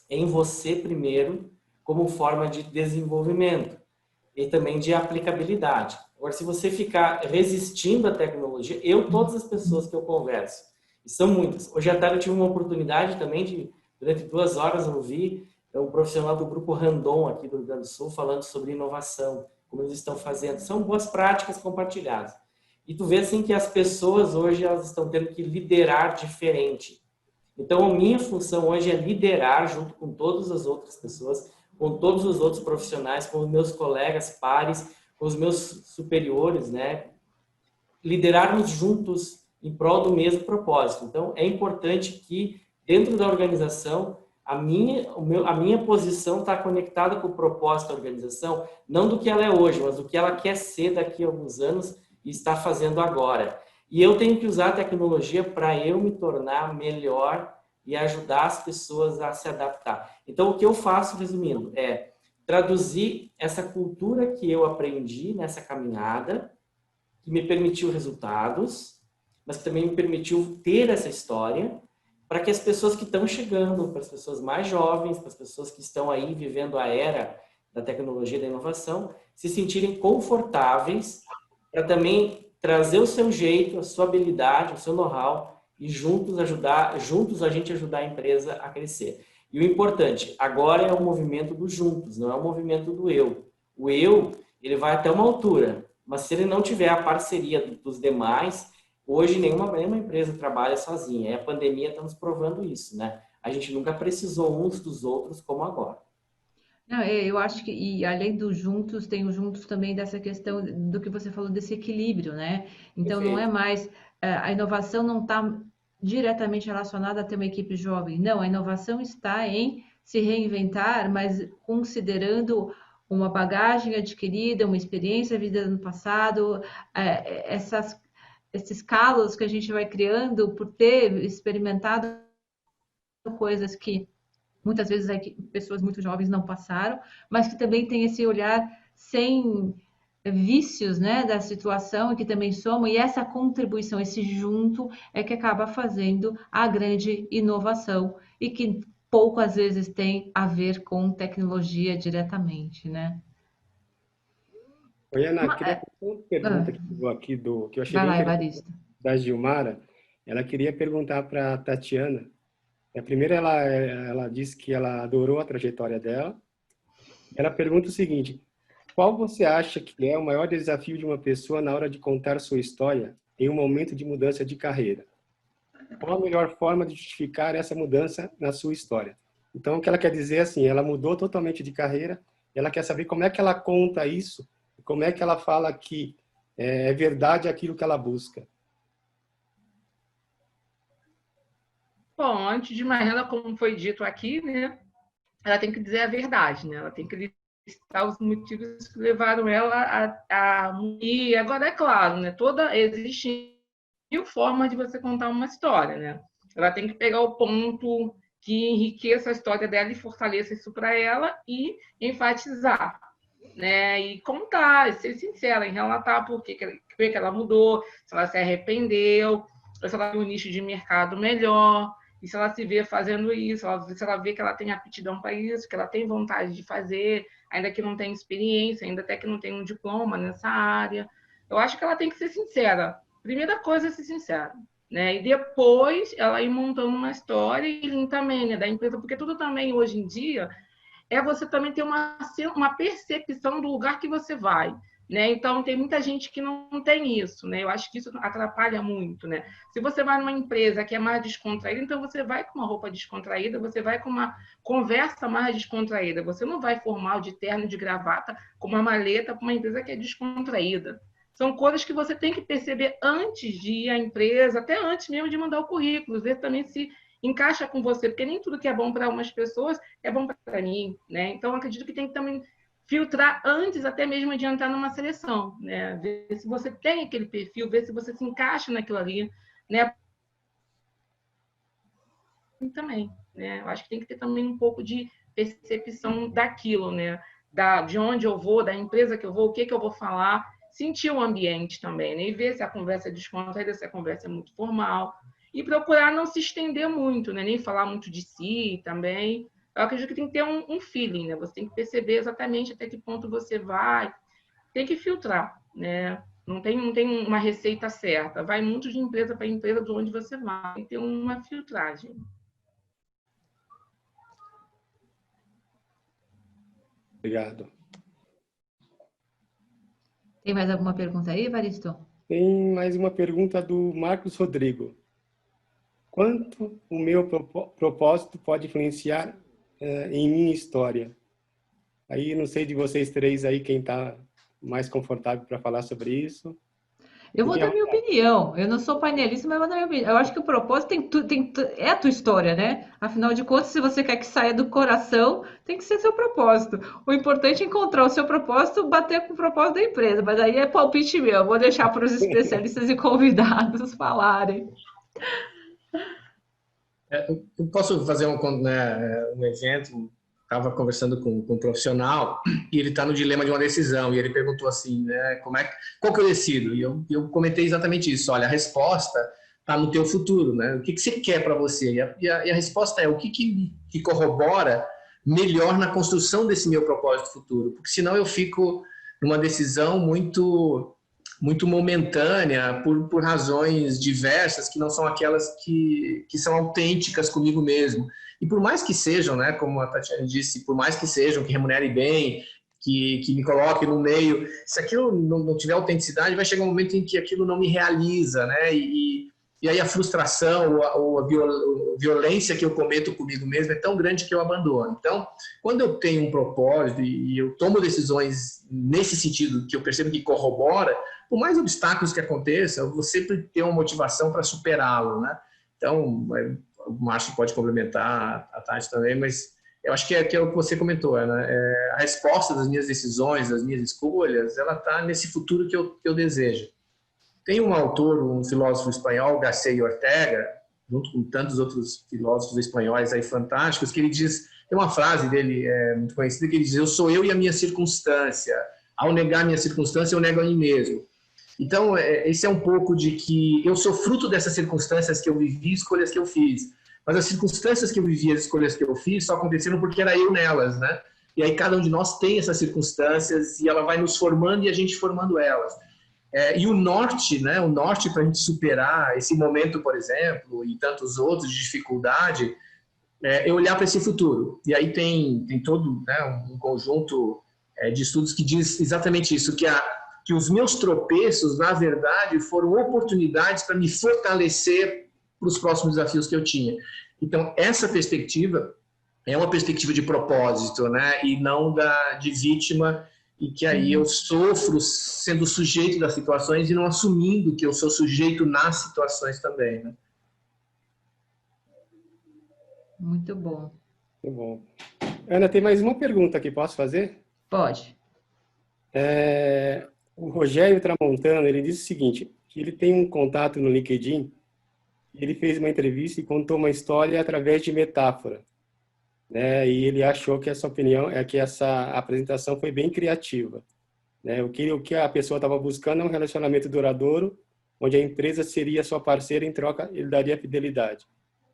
em você primeiro como forma de desenvolvimento e também de aplicabilidade. Agora, se você ficar resistindo à tecnologia, todas as pessoas que eu converso, e são muitas. Hoje à tarde eu tive uma oportunidade também de, durante 2 horas, ouvir um profissional do Grupo Randon aqui do Rio Grande do Sul falando sobre inovação, como eles estão fazendo. São boas práticas compartilhadas. E tu vê assim que as pessoas hoje elas estão tendo que liderar diferente. Então, a minha função hoje é liderar junto com todas as outras pessoas, com todos os outros profissionais, com os meus colegas, pares, com os meus superiores, né? Liderarmos juntos em prol do mesmo propósito. Então, é importante que, dentro da organização, a minha posição está conectada com o propósito da organização, não do que ela é hoje, mas do que ela quer ser daqui a alguns anos e está fazendo agora. E eu tenho que usar a tecnologia para eu me tornar melhor e ajudar as pessoas a se adaptar. Então, o que eu faço, resumindo, é traduzir essa cultura que eu aprendi nessa caminhada, que me permitiu resultados, mas que também me permitiu ter essa história, para que as pessoas que estão chegando, para as pessoas mais jovens, para as pessoas que estão aí vivendo a era da tecnologia e da inovação, se sentirem confortáveis para também trazer o seu jeito, a sua habilidade, o seu know-how e juntos a gente ajudar a empresa a crescer. E o importante, agora é o movimento do juntos, não é o movimento do eu. O eu, ele vai até uma altura, mas se ele não tiver a parceria dos demais, hoje nenhuma empresa trabalha sozinha. E a pandemia está nos provando isso, né? A gente nunca precisou uns dos outros como agora. Não, eu acho que, e além do juntos, tem o juntos também dessa questão do que você falou, desse equilíbrio, né? Então, não é Perfeito. mais, a inovação não está diretamente relacionada a ter uma equipe jovem. Não, a inovação está em se reinventar, mas considerando uma bagagem adquirida, uma experiência vivida no passado, esses calos que a gente vai criando por ter experimentado coisas que muitas vezes pessoas muito jovens não passaram, mas que também tem esse olhar sem vícios, né, da situação e que também somam, e essa contribuição, esse junto é que acaba fazendo a grande inovação e que pouco às vezes tem a ver com tecnologia diretamente, né? Oi, Ana, Ma- queria é, fazer uma pergunta que chegou aqui, que eu achei Vai bem lá, interessante, Evaristo. da Gilmara. Ela queria perguntar para a Tatiana. Primeiro, ela disse que ela adorou a trajetória dela. Ela pergunta o seguinte: qual você acha que é o maior desafio de uma pessoa na hora de contar sua história em um momento de mudança de carreira? Qual a melhor forma de justificar essa mudança na sua história? Então, o que ela quer dizer é assim, ela mudou totalmente de carreira, ela quer saber como é que ela conta isso, como é que ela fala que é verdade aquilo que ela busca. Bom, antes de mais nada, como foi dito aqui, né, ela tem que dizer a verdade, né? Ela tem que listar os motivos que levaram ela a ir. Agora, é claro, né? Existe mil formas de você contar uma história, né? Ela tem que pegar o ponto que enriqueça a história dela e fortaleça isso para ela e enfatizar, né? E contar, ser sincera em relatar por que ela mudou, se ela se arrependeu, se ela tem um nicho de mercado melhor, e se ela se vê fazendo isso, se ela vê que ela tem aptidão para isso, que ela tem vontade de fazer, ainda que não tenha experiência, ainda até que não tenha um diploma nessa área. Eu acho que ela tem que ser sincera. Primeira coisa é ser sincera, né? E depois ela ir montando uma história e também, né, da empresa, porque tudo também hoje em dia é você também ter uma percepção do lugar que você vai. Né? Então, tem muita gente que não tem isso, né? Eu acho que isso atrapalha muito, né? Se você vai numa empresa que é mais descontraída, então você vai com uma roupa descontraída, você vai com uma conversa mais descontraída. Você não vai formal de terno, de gravata, com uma maleta para uma empresa que é descontraída. São coisas que você tem que perceber antes de ir à empresa, até antes mesmo de mandar o currículo, ver também se encaixa com você, porque nem tudo que é bom para umas pessoas é bom para mim, né? Então, acredito que tem que também filtrar antes até mesmo de entrar numa seleção, né? Ver se você tem aquele perfil, ver se você se encaixa naquilo ali, né? E também, né? Eu acho que tem que ter também um pouco de percepção daquilo, né? De onde eu vou, da empresa que eu vou, o que eu vou falar, sentir o ambiente também, né? E ver se a conversa é descontraída, se a conversa é muito formal. E procurar não se estender muito, né? Nem falar muito de si também. Eu acredito que tem que ter um feeling, né? Você tem que perceber exatamente até que ponto você vai. Tem que filtrar, né? Não tem uma receita certa. Vai muito de empresa para empresa de onde você vai. Tem que ter uma filtragem. Obrigado. Tem mais alguma pergunta aí, Evaristo? Tem mais uma pergunta do Marcos Rodrigo. Quanto o meu propósito pode influenciar em minha história? Aí, não sei de vocês três aí, quem está mais confortável para falar sobre isso. Eu vou dar minha opinião. Eu não sou painelista, mas eu vou dar minha opinião. Eu acho que o propósito é a tua história, né? Afinal de contas, se você quer que saia do coração, tem que ser seu propósito. O importante é encontrar o seu propósito, bater com o propósito da empresa. Mas aí é palpite meu. Eu vou deixar para os especialistas e convidados falarem. Eu posso fazer um exemplo. Estava conversando com um profissional e ele está no dilema de uma decisão e ele perguntou assim, né, qual que eu decido? E eu comentei exatamente isso. Olha, a resposta está no teu futuro, né? O que você quer para você? E a resposta é o que corrobora melhor na construção desse meu propósito futuro, porque senão eu fico numa decisão muito momentânea por razões diversas que não são aquelas que são autênticas comigo mesmo. E por mais que sejam, né, como a Tatiana disse, por mais que sejam, que remunerem bem, que me coloquem no meio, se aquilo não tiver autenticidade, vai chegar um momento em que aquilo não me realiza, né? E aí a frustração ou a violência que eu cometo comigo mesmo é tão grande que eu abandono. Então, quando eu tenho um propósito e eu tomo decisões nesse sentido, que eu percebo que corrobora, por mais obstáculos que aconteçam, eu vou sempre ter uma motivação para superá-lo, né? Então, o Márcio pode complementar, a Tati também, mas eu acho que é o que você comentou, né? A resposta das minhas decisões, das minhas escolhas, ela está nesse futuro que eu desejo. Tem um autor, um filósofo espanhol, García Ortega, junto com tantos outros filósofos espanhóis aí fantásticos, que ele diz, tem uma frase dele muito conhecida, que ele diz: eu sou eu e a minha circunstância. Ao negar a minha circunstância, eu nego a mim mesmo. Então, esse é um pouco de que eu sou fruto dessas circunstâncias que eu vivi, escolhas que eu fiz. Mas as circunstâncias que eu vivi, as escolhas que eu fiz, só aconteceram porque era eu nelas, né? E aí cada um de nós tem essas circunstâncias e ela vai nos formando e a gente formando elas. E o norte, né? O norte para a gente superar esse momento, por exemplo, e tantos outros de dificuldade, é olhar para esse futuro. E aí tem todo, né, um conjunto de estudos que diz exatamente isso, que os meus tropeços, na verdade, foram oportunidades para me fortalecer para os próximos desafios que eu tinha. Então, essa perspectiva é uma perspectiva de propósito, né? E não de vítima, e que aí eu sofro sendo sujeito das situações e não assumindo que eu sou sujeito nas situações também, né? Muito bom. Muito bom. Ana, tem mais uma pergunta aqui, posso fazer? Pode. O Rogério Tramontano, ele disse o seguinte, que ele tem um contato no LinkedIn, ele fez uma entrevista e contou uma história através de metáfora, né? E ele achou que essa opinião que essa apresentação foi bem criativa, né? O que a pessoa estava buscando é um relacionamento duradouro, onde a empresa seria sua parceira, em troca ele daria fidelidade.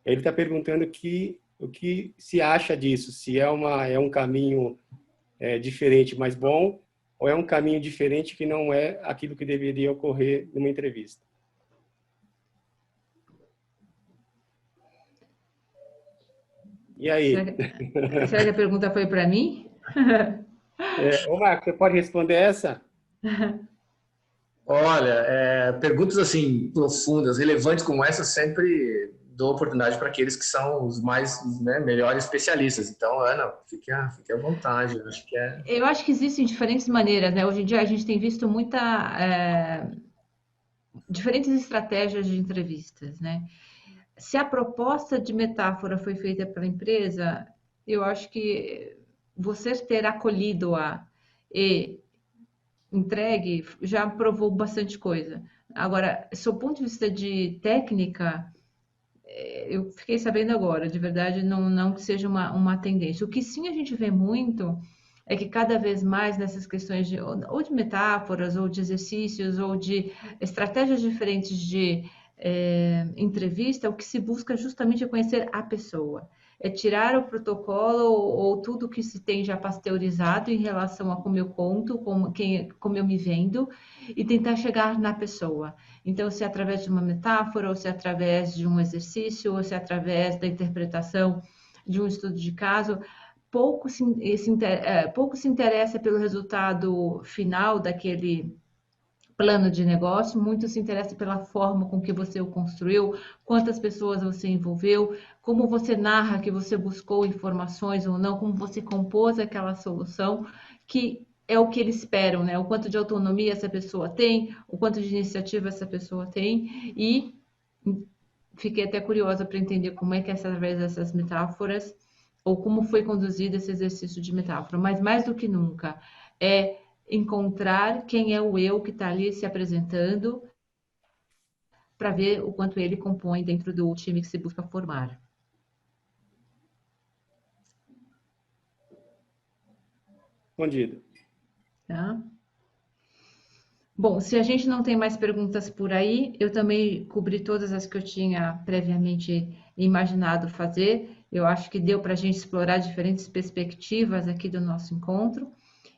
Ele está perguntando o que se acha disso, se é um caminho diferente, mas bom, ou é um caminho diferente que não é aquilo que deveria ocorrer numa entrevista. E aí? Será que a pergunta foi para mim? Ô Marcos, você pode responder essa? Olha, perguntas assim profundas, relevantes como essa, sempre dou oportunidade para aqueles que são os mais, né, melhores especialistas. Então, Ana, fique à vontade. Eu acho que existem diferentes maneiras, né? Hoje em dia a gente tem visto diferentes estratégias de entrevistas, né? Se a proposta de metáfora foi feita pela empresa, eu acho que você ter acolhido-a e entregue, já provou bastante coisa. Agora, sob o ponto de vista de técnica, eu fiquei sabendo agora, de verdade, não que seja uma tendência. O que sim a gente vê muito é que cada vez mais nessas questões ou de metáforas, ou de exercícios, ou de estratégias diferentes de entrevista, o que se busca justamente é conhecer a pessoa. É tirar o protocolo ou tudo que se tem já pasteurizado em relação a como eu conto, como eu me vendo, e tentar chegar na pessoa. Então, se é através de uma metáfora, ou se é através de um exercício, ou se é através da interpretação de um estudo de caso, pouco se interessa pelo resultado final daquele plano de negócio, muito se interessa pela forma com que você o construiu, quantas pessoas você envolveu, como você narra que você buscou informações ou não, como você compôs aquela solução, que é o que eles esperam, né? O quanto de autonomia essa pessoa tem, o quanto de iniciativa essa pessoa tem, e fiquei até curiosa para entender como é que é através dessas metáforas, ou como foi conduzido esse exercício de metáfora. Mas mais do que nunca, é encontrar quem é o eu que está ali se apresentando, para ver o quanto ele compõe dentro do time que se busca formar. Respondido. Tá? Bom, se a gente não tem mais perguntas por aí, eu também cobri todas as que eu tinha previamente imaginado fazer. Eu acho que deu para a gente explorar diferentes perspectivas aqui do nosso encontro.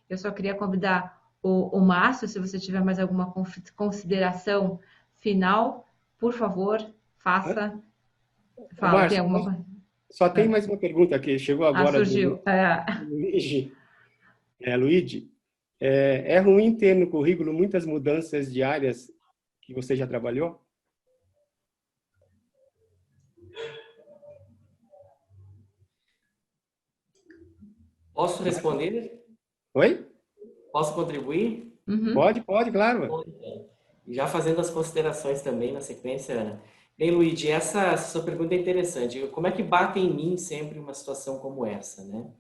Eu só queria convidar o Márcio, se você tiver mais alguma consideração final, por favor, faça. Fala, tem Márcio, alguma coisa? só tem mais uma pergunta que chegou Ah, agora surgiu. do Luigi. Luigi, é ruim ter no currículo muitas mudanças de áreas que você já trabalhou? Posso responder? Oi? Posso contribuir? Uhum. Pode, claro. E já fazendo as considerações também na sequência, Ana. Bem, Luigi, essa sua pergunta é interessante. Como é que bate em mim sempre uma situação como essa, né?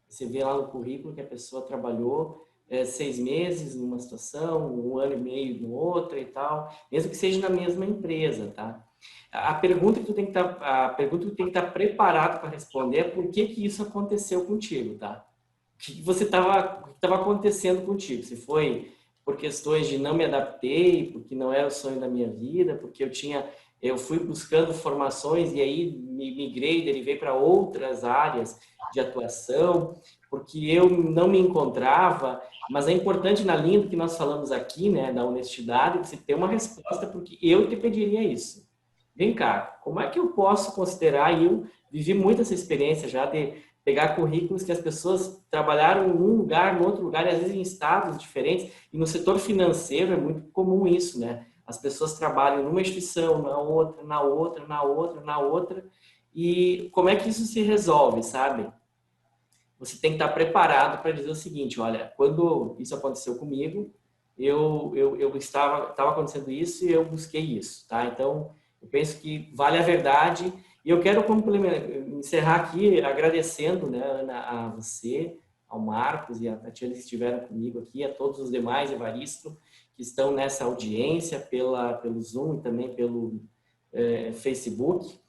Você vê lá no currículo que a pessoa trabalhou 6 meses numa situação, 1 ano e meio em outra e tal, mesmo que seja na mesma empresa, tá? A pergunta que tu tem que estar preparado para responder é por que isso aconteceu contigo, tá? O que você estava acontecendo contigo? Se foi por questões de não me adaptei, porque não era o sonho da minha vida, porque eu fui buscando formações e aí me migrei, derivei para outras áreas de atuação, porque eu não me encontrava, mas é importante na linha do que nós falamos aqui, né, da honestidade, você ter uma resposta, porque eu te pediria isso. Vem cá, como é que eu posso considerar, e eu vivi muito essa experiência já de pegar currículos que as pessoas trabalharam em um lugar, no outro lugar, e às vezes em estados diferentes, e no setor financeiro é muito comum isso, né? As pessoas trabalham numa instituição, na outra, na outra, na outra, na outra, e como é que isso se resolve, sabe? Você tem que estar preparado para dizer o seguinte, olha, quando isso aconteceu comigo, eu estava acontecendo isso e eu busquei isso, tá? Então, eu penso que vale a verdade. E eu quero encerrar aqui agradecendo, né, Ana, a você, ao Marcos e a Tatiana que estiveram comigo aqui, a todos os demais, Evaristo, que estão nessa audiência pelo Zoom e também pelo Facebook.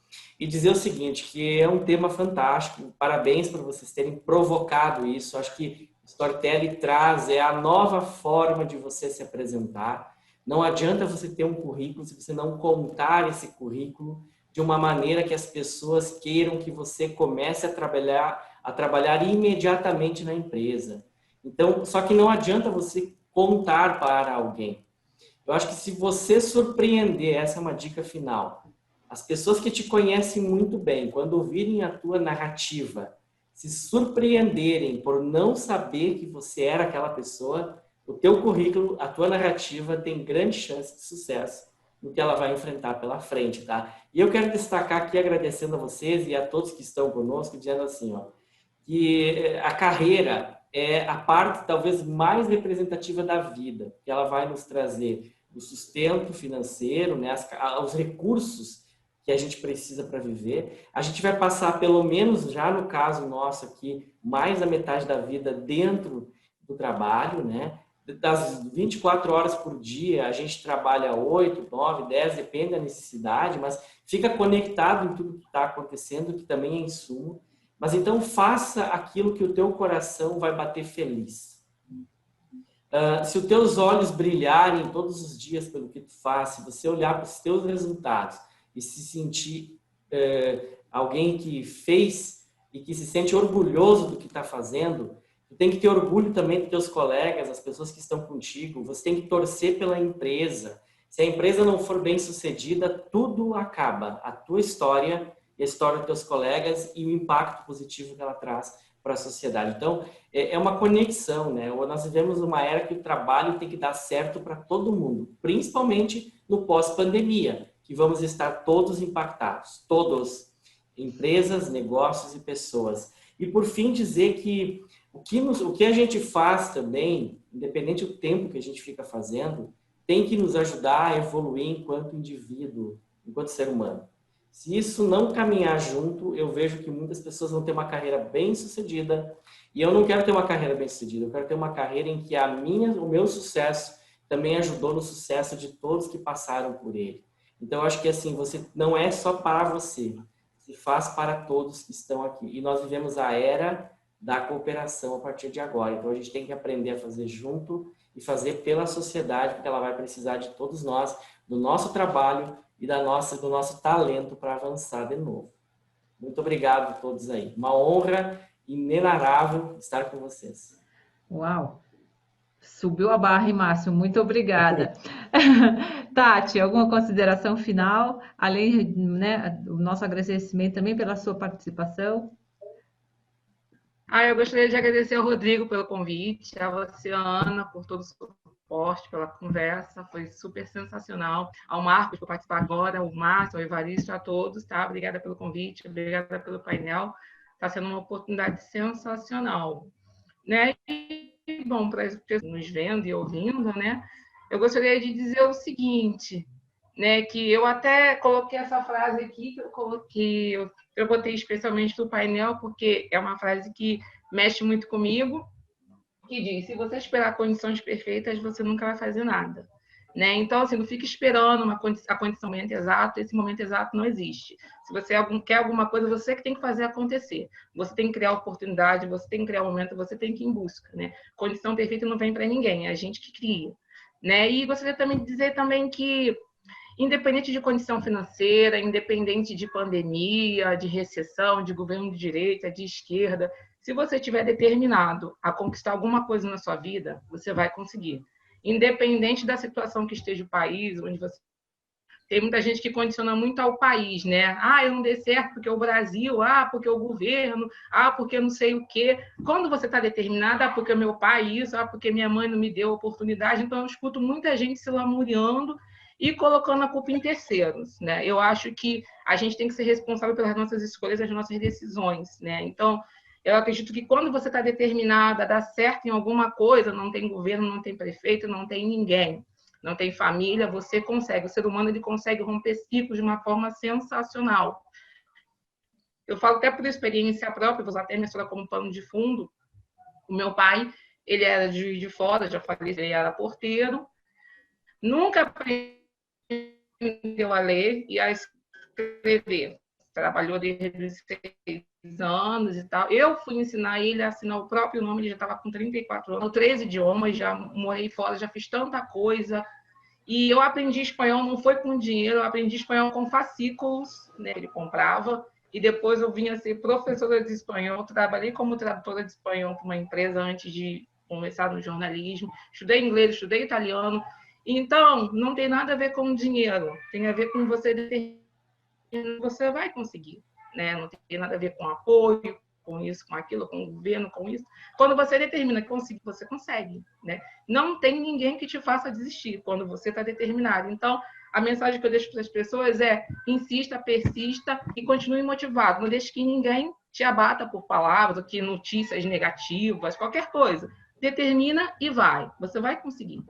E dizer o seguinte, que é um tema fantástico. Parabéns por vocês terem provocado isso. Acho que o Storytelling traz a nova forma de você se apresentar. Não adianta você ter um currículo se você não contar esse currículo de uma maneira que as pessoas queiram que você comece a trabalhar imediatamente na empresa. Então, só que não adianta você contar para alguém. Eu acho que se você surpreender, essa é uma dica final, as pessoas que te conhecem muito bem, quando ouvirem a tua narrativa, se surpreenderem por não saber que você era aquela pessoa, o teu currículo, a tua narrativa tem grande chance de sucesso no que ela vai enfrentar pela frente, tá? E eu quero destacar aqui, agradecendo a vocês e a todos que estão conosco, dizendo assim, ó, que a carreira é a parte talvez mais representativa da vida, que ela vai nos trazer o sustento financeiro, né, os recursos que a gente precisa para viver. A gente vai passar, pelo menos já no caso nosso aqui, mais da metade da vida dentro do trabalho, né? Das 24 horas por dia, a gente trabalha 8, 9, 10, depende da necessidade, mas fica conectado em tudo que está acontecendo, que também é insumo. Mas então faça aquilo que o teu coração vai bater feliz. Se os teus olhos brilharem todos os dias pelo que tu faz, se você olhar para os teus resultados e se sentir alguém que fez e que se sente orgulhoso do que está fazendo, tu tem que ter orgulho também dos teus colegas, das pessoas que estão contigo. Você tem que torcer pela empresa. Se a empresa não for bem sucedida, tudo acaba. A tua história e a história dos teus colegas e o impacto positivo que ela traz para a sociedade. Então, é uma conexão, né? Nós vivemos uma era que o trabalho tem que dar certo para todo mundo, principalmente no pós-pandemia, que vamos estar todos impactados, todos, empresas, negócios e pessoas. E, por fim, dizer que o que a gente faz também, independente do tempo que a gente fica fazendo, tem que nos ajudar a evoluir enquanto indivíduo, enquanto ser humano. Se isso não caminhar junto, eu vejo que muitas pessoas vão ter uma carreira bem-sucedida. E eu não quero ter uma carreira bem-sucedida, eu quero ter uma carreira em que o meu sucesso também ajudou no sucesso de todos que passaram por ele. Então, eu acho que assim, você não é só para você, se faz para todos que estão aqui. E nós vivemos a era da cooperação a partir de agora. Então, a gente tem que aprender a fazer junto e fazer pela sociedade, porque ela vai precisar de todos nós, do nosso trabalho e do nosso talento para avançar de novo. Muito obrigado a todos aí. Uma honra inenarrável estar com vocês. Uau! Subiu a barra, hein, Márcio? Muito obrigada. Tati, alguma consideração final? Além, né, do nosso agradecimento também pela sua participação. Eu gostaria de agradecer ao Rodrigo pelo convite, a você, Ana, por todo o suporte, pela conversa, foi super sensacional. Ao Marcos por participar agora, o Márcio, ao Evaristo, a todos, tá? Obrigada pelo convite, obrigada pelo painel. Está sendo uma oportunidade sensacional, né? E, bom, para as pessoas nos vendo e ouvindo, né? Eu gostaria de dizer o seguinte, né? Que eu até coloquei essa frase aqui, eu botei especialmente no painel, porque é uma frase que mexe muito comigo, que diz: se você esperar condições perfeitas, você nunca vai fazer nada. Né? Então, assim, não fique esperando a condição momento exato, esse momento exato não existe. Se você quer alguma coisa, você que tem que fazer acontecer. Você tem que criar oportunidade, você tem que criar um momento, você tem que ir em busca. Né? Condição perfeita não vem para ninguém, é a gente que cria. Né? E gostaria também de dizer também que, independente de condição financeira, independente de pandemia, de recessão, de governo de direita, de esquerda, se você estiver determinado a conquistar alguma coisa na sua vida, você vai conseguir. Independente da situação que esteja o país, onde você... Tem muita gente que condiciona muito ao país, né? Eu não dei certo porque o Brasil, porque o governo, porque não sei o quê. Quando você está determinada, porque meu pai isso, porque minha mãe não me deu oportunidade. Então, eu escuto muita gente se lamuriando e colocando a culpa em terceiros, né? Eu acho que a gente tem que ser responsável pelas nossas escolhas, as nossas decisões, né? Então, eu acredito que quando você está determinada a dar certo em alguma coisa, não tem governo, não tem prefeito, não tem ninguém, não tem família, você consegue. O ser humano ele consegue romper ciclos de uma forma sensacional. Eu falo até por experiência própria, vou usar até minha história como pano de fundo. O meu pai, ele era de Juiz de Fora, já falei, ele era porteiro, nunca aprendeu a ler e a escrever. Trabalhou desde os 6 anos e tal. Eu fui ensinar ele a assinar o próprio nome, ele já estava com 34 anos, 3 idiomas, já morei fora, já fiz tanta coisa. E eu aprendi espanhol, não foi com dinheiro, eu aprendi espanhol com fascículos, né, ele comprava, e depois eu vinha ser professora de espanhol, trabalhei como tradutora de espanhol para uma empresa antes de começar no jornalismo, estudei inglês, estudei italiano. Então, não tem nada a ver com dinheiro, tem a ver com você vai conseguir, né? Não tem nada a ver com apoio, com isso, com aquilo, com o governo, com isso. Quando você determina que conseguir, você consegue, né? Não tem ninguém que te faça desistir quando você está determinado. Então, a mensagem que eu deixo para as pessoas é: insista, persista e continue motivado. Não deixe que ninguém te abata por palavras, ou que notícias negativas, qualquer coisa. Determina e vai. Você vai conseguir.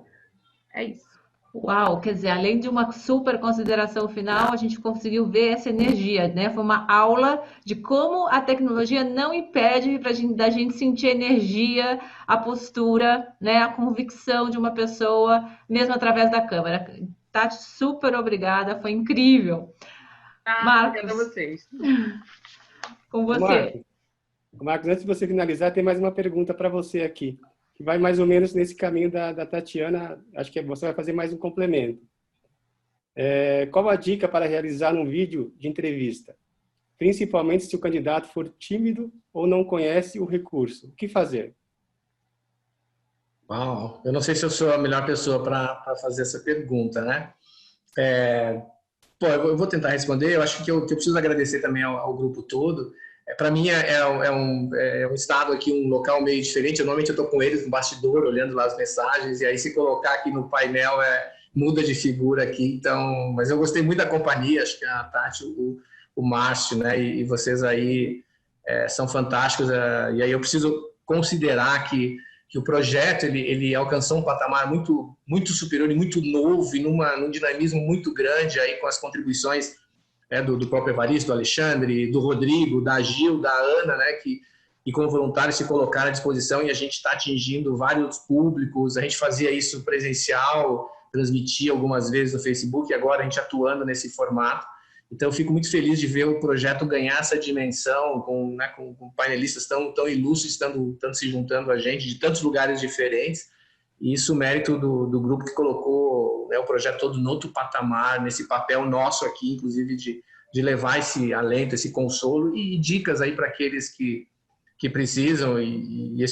É isso. Uau, quer dizer, além de uma super consideração final, a gente conseguiu ver essa energia, né? Foi uma aula de como a tecnologia não impede da gente sentir a energia, a postura, né? A convicção de uma pessoa, mesmo através da câmera. Tati, super obrigada, foi incrível. Ah, obrigada a Marcos, vocês. com Ô, você. Marcos, antes de você finalizar, tem mais uma pergunta para você aqui, que vai mais ou menos nesse caminho da Tatiana. Acho que você vai fazer mais um complemento. Qual a dica para realizar um vídeo de entrevista? Principalmente se o candidato for tímido ou não conhece o recurso. O que fazer? Uau, eu não sei se eu sou a melhor pessoa para fazer essa pergunta, né? Pô, eu vou tentar responder. Eu acho que eu preciso agradecer também ao grupo todo. Para mim é um estado aqui, um local meio diferente. Normalmente eu estou com eles no bastidor, olhando lá as mensagens, e aí se colocar aqui no painel muda de figura aqui. Então, mas eu gostei muito da companhia. Acho que a Tati, o Márcio, né, e vocês aí são fantásticos. E aí eu preciso considerar que o projeto ele alcançou um patamar muito superior e muito novo e num dinamismo muito grande aí com as contribuições do próprio Evaristo, do Alexandre, do Rodrigo, da Gil, da Ana, né, que como voluntários se colocaram à disposição, e a gente está atingindo vários públicos. A gente fazia isso presencial, transmitia algumas vezes no Facebook, e agora a gente atuando nesse formato. Então, eu fico muito feliz de ver o projeto ganhar essa dimensão, com painelistas tão ilustres, estando se juntando a gente, de tantos lugares diferentes. E isso mérito do grupo que colocou, né, o projeto todo no outro patamar, nesse papel nosso aqui, inclusive, de levar esse alento, esse consolo e dicas aí para aqueles que precisam.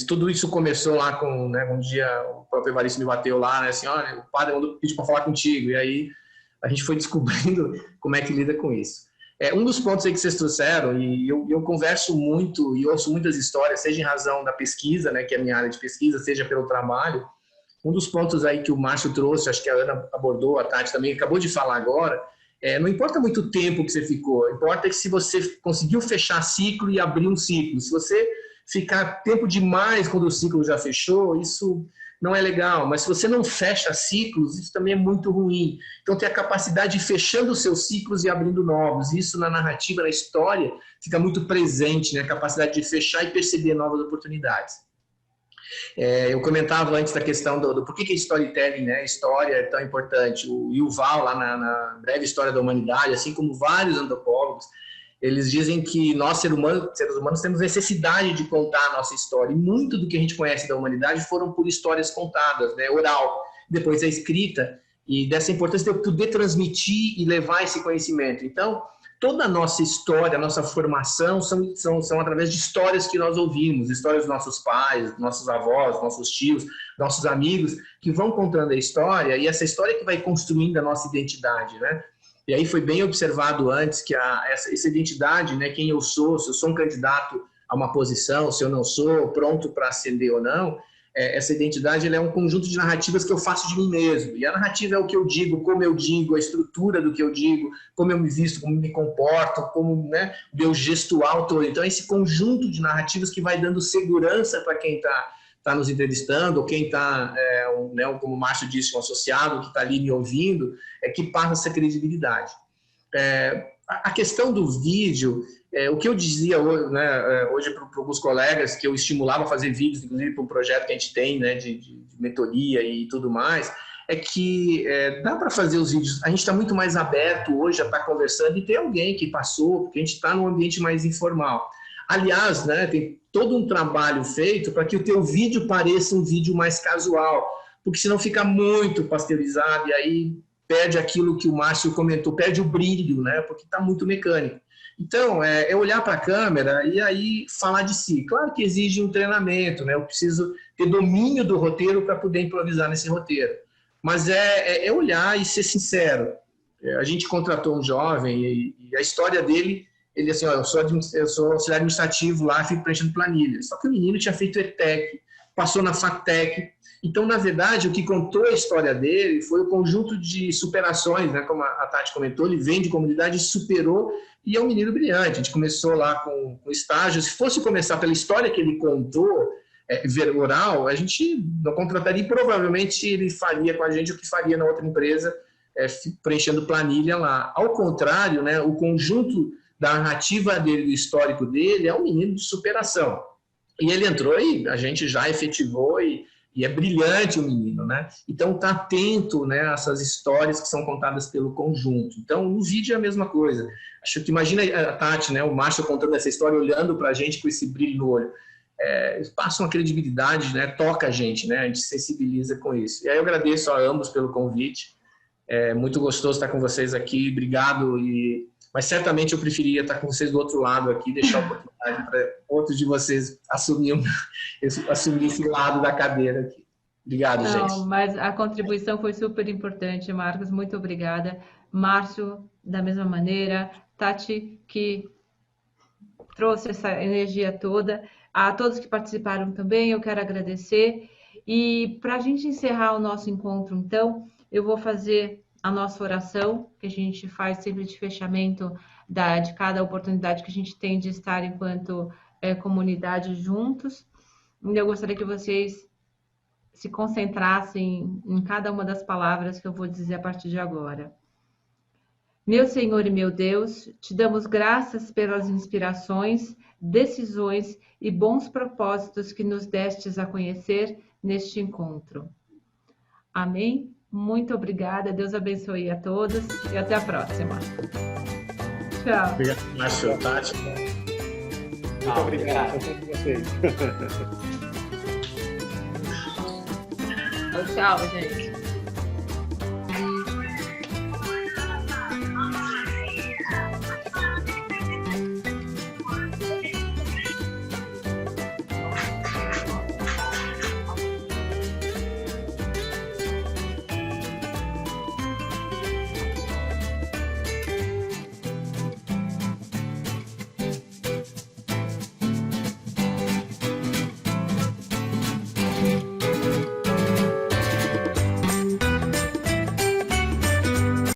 Tudo isso começou lá com, né, um dia o próprio Evaristo me bateu lá, né, assim, olha, o padre mandou pedir para falar contigo. E aí a gente foi descobrindo como é que lida com isso. Um dos pontos aí que vocês trouxeram, e eu converso muito e ouço muitas histórias, seja em razão da pesquisa, né, que é a minha área de pesquisa, seja pelo trabalho. Um dos pontos aí que o Márcio trouxe, acho que a Ana abordou, a Tati também acabou de falar agora, não importa muito o tempo que você ficou, importa que se você conseguiu fechar ciclo e abrir um ciclo. Se você ficar tempo demais quando o ciclo já fechou, isso não é legal, mas se você não fecha ciclos, isso também é muito ruim. Então, ter a capacidade de ir fechando os seus ciclos e abrindo novos. Isso na narrativa, na história, fica muito presente, né? A capacidade de fechar e perceber novas oportunidades. Eu comentava antes da questão do por que storytelling, né? História é tão importante. O Yuval, lá na Breve História da Humanidade, assim como vários antropólogos, eles dizem que nós, seres humanos, temos necessidade de contar a nossa história. E muito do que a gente conhece da humanidade foram por histórias contadas, né? Oral, depois a escrita, e dessa importância de eu poder transmitir e levar esse conhecimento. Então, toda a nossa história, a nossa formação são através de histórias que nós ouvimos, histórias dos nossos pais, nossos avós, nossos tios, nossos amigos, que vão contando a história, e essa história que vai construindo a nossa identidade, né? E aí foi bem observado antes que essa identidade, né, quem eu sou, se eu sou um candidato a uma posição, se eu não sou, pronto para ascender ou não, essa identidade ela é um conjunto de narrativas que eu faço de mim mesmo. E a narrativa é o que eu digo, como eu digo, a estrutura do que eu digo, como eu me visto, como me comporto, como, né, o meu gestual todo. Então, é esse conjunto de narrativas que vai dando segurança para quem está nos entrevistando, ou quem está, né, como o Márcio disse, um associado que está ali me ouvindo, que passa essa credibilidade. A questão do vídeo, o que eu dizia hoje, né, hoje para alguns colegas, que eu estimulava a fazer vídeos, inclusive para um projeto que a gente tem, né, de mentoria e tudo mais, é que dá para fazer os vídeos. A gente está muito mais aberto hoje a estar conversando e ter alguém que passou, porque a gente está num ambiente mais informal. Aliás, né, tem todo um trabalho feito para que o teu vídeo pareça um vídeo mais casual, porque senão fica muito pasteurizado e aí perde aquilo que o Márcio comentou, perde o brilho, né, porque está muito mecânico. Então, é olhar para a câmera e aí falar de si. Claro que exige um treinamento, né, eu preciso ter domínio do roteiro para poder improvisar nesse roteiro, mas é olhar e ser sincero. A gente contratou um jovem e a história dele, ele assim, eu sou auxiliar administrativo lá, fico preenchendo planilhas. Só que o menino tinha feito ETEC, passou na FATEC. Então, na verdade, o que contou a história dele foi o conjunto de superações, né? Como a Tati comentou, ele vem de comunidade, superou, e é um menino brilhante. A gente começou lá com estágio. Se fosse começar pela história que ele contou, oral, a gente não contrataria e provavelmente ele faria com a gente o que faria na outra empresa, preenchendo planilha lá. Ao contrário, né, o conjunto da narrativa dele, do histórico dele, é um menino de superação. E ele entrou e a gente já efetivou e é brilhante o menino, né? Então, está atento, né, a essas histórias que são contadas pelo conjunto. Então, no vídeo é a mesma coisa. Acho que imagina a Tati, né, o Márcio contando essa história, olhando para a gente com esse brilho no olho. Passa uma credibilidade, né, toca a gente sensibiliza com isso. E aí eu agradeço a ambos pelo convite. É muito gostoso estar com vocês aqui, obrigado. Mas certamente eu preferia estar com vocês do outro lado aqui, deixar a oportunidade para outros de vocês assumir esse lado da cadeira aqui. Obrigado, gente. Mas a contribuição foi super importante, Marcos, muito obrigada. Márcio, da mesma maneira. Tati, que trouxe essa energia toda. A todos que participaram também, eu quero agradecer. E para a gente encerrar o nosso encontro, então, eu vou fazer a nossa oração, que a gente faz sempre de fechamento de cada oportunidade que a gente tem de estar enquanto comunidade juntos. E eu gostaria que vocês se concentrassem em cada uma das palavras que eu vou dizer a partir de agora. Meu Senhor e meu Deus, te damos graças pelas inspirações, decisões e bons propósitos que nos destes a conhecer neste encontro. Amém? Muito obrigada. Deus abençoe a todos e até a próxima. Tchau. Obrigado, Márcio. Tati. Muito obrigado a todos vocês. Tchau, gente.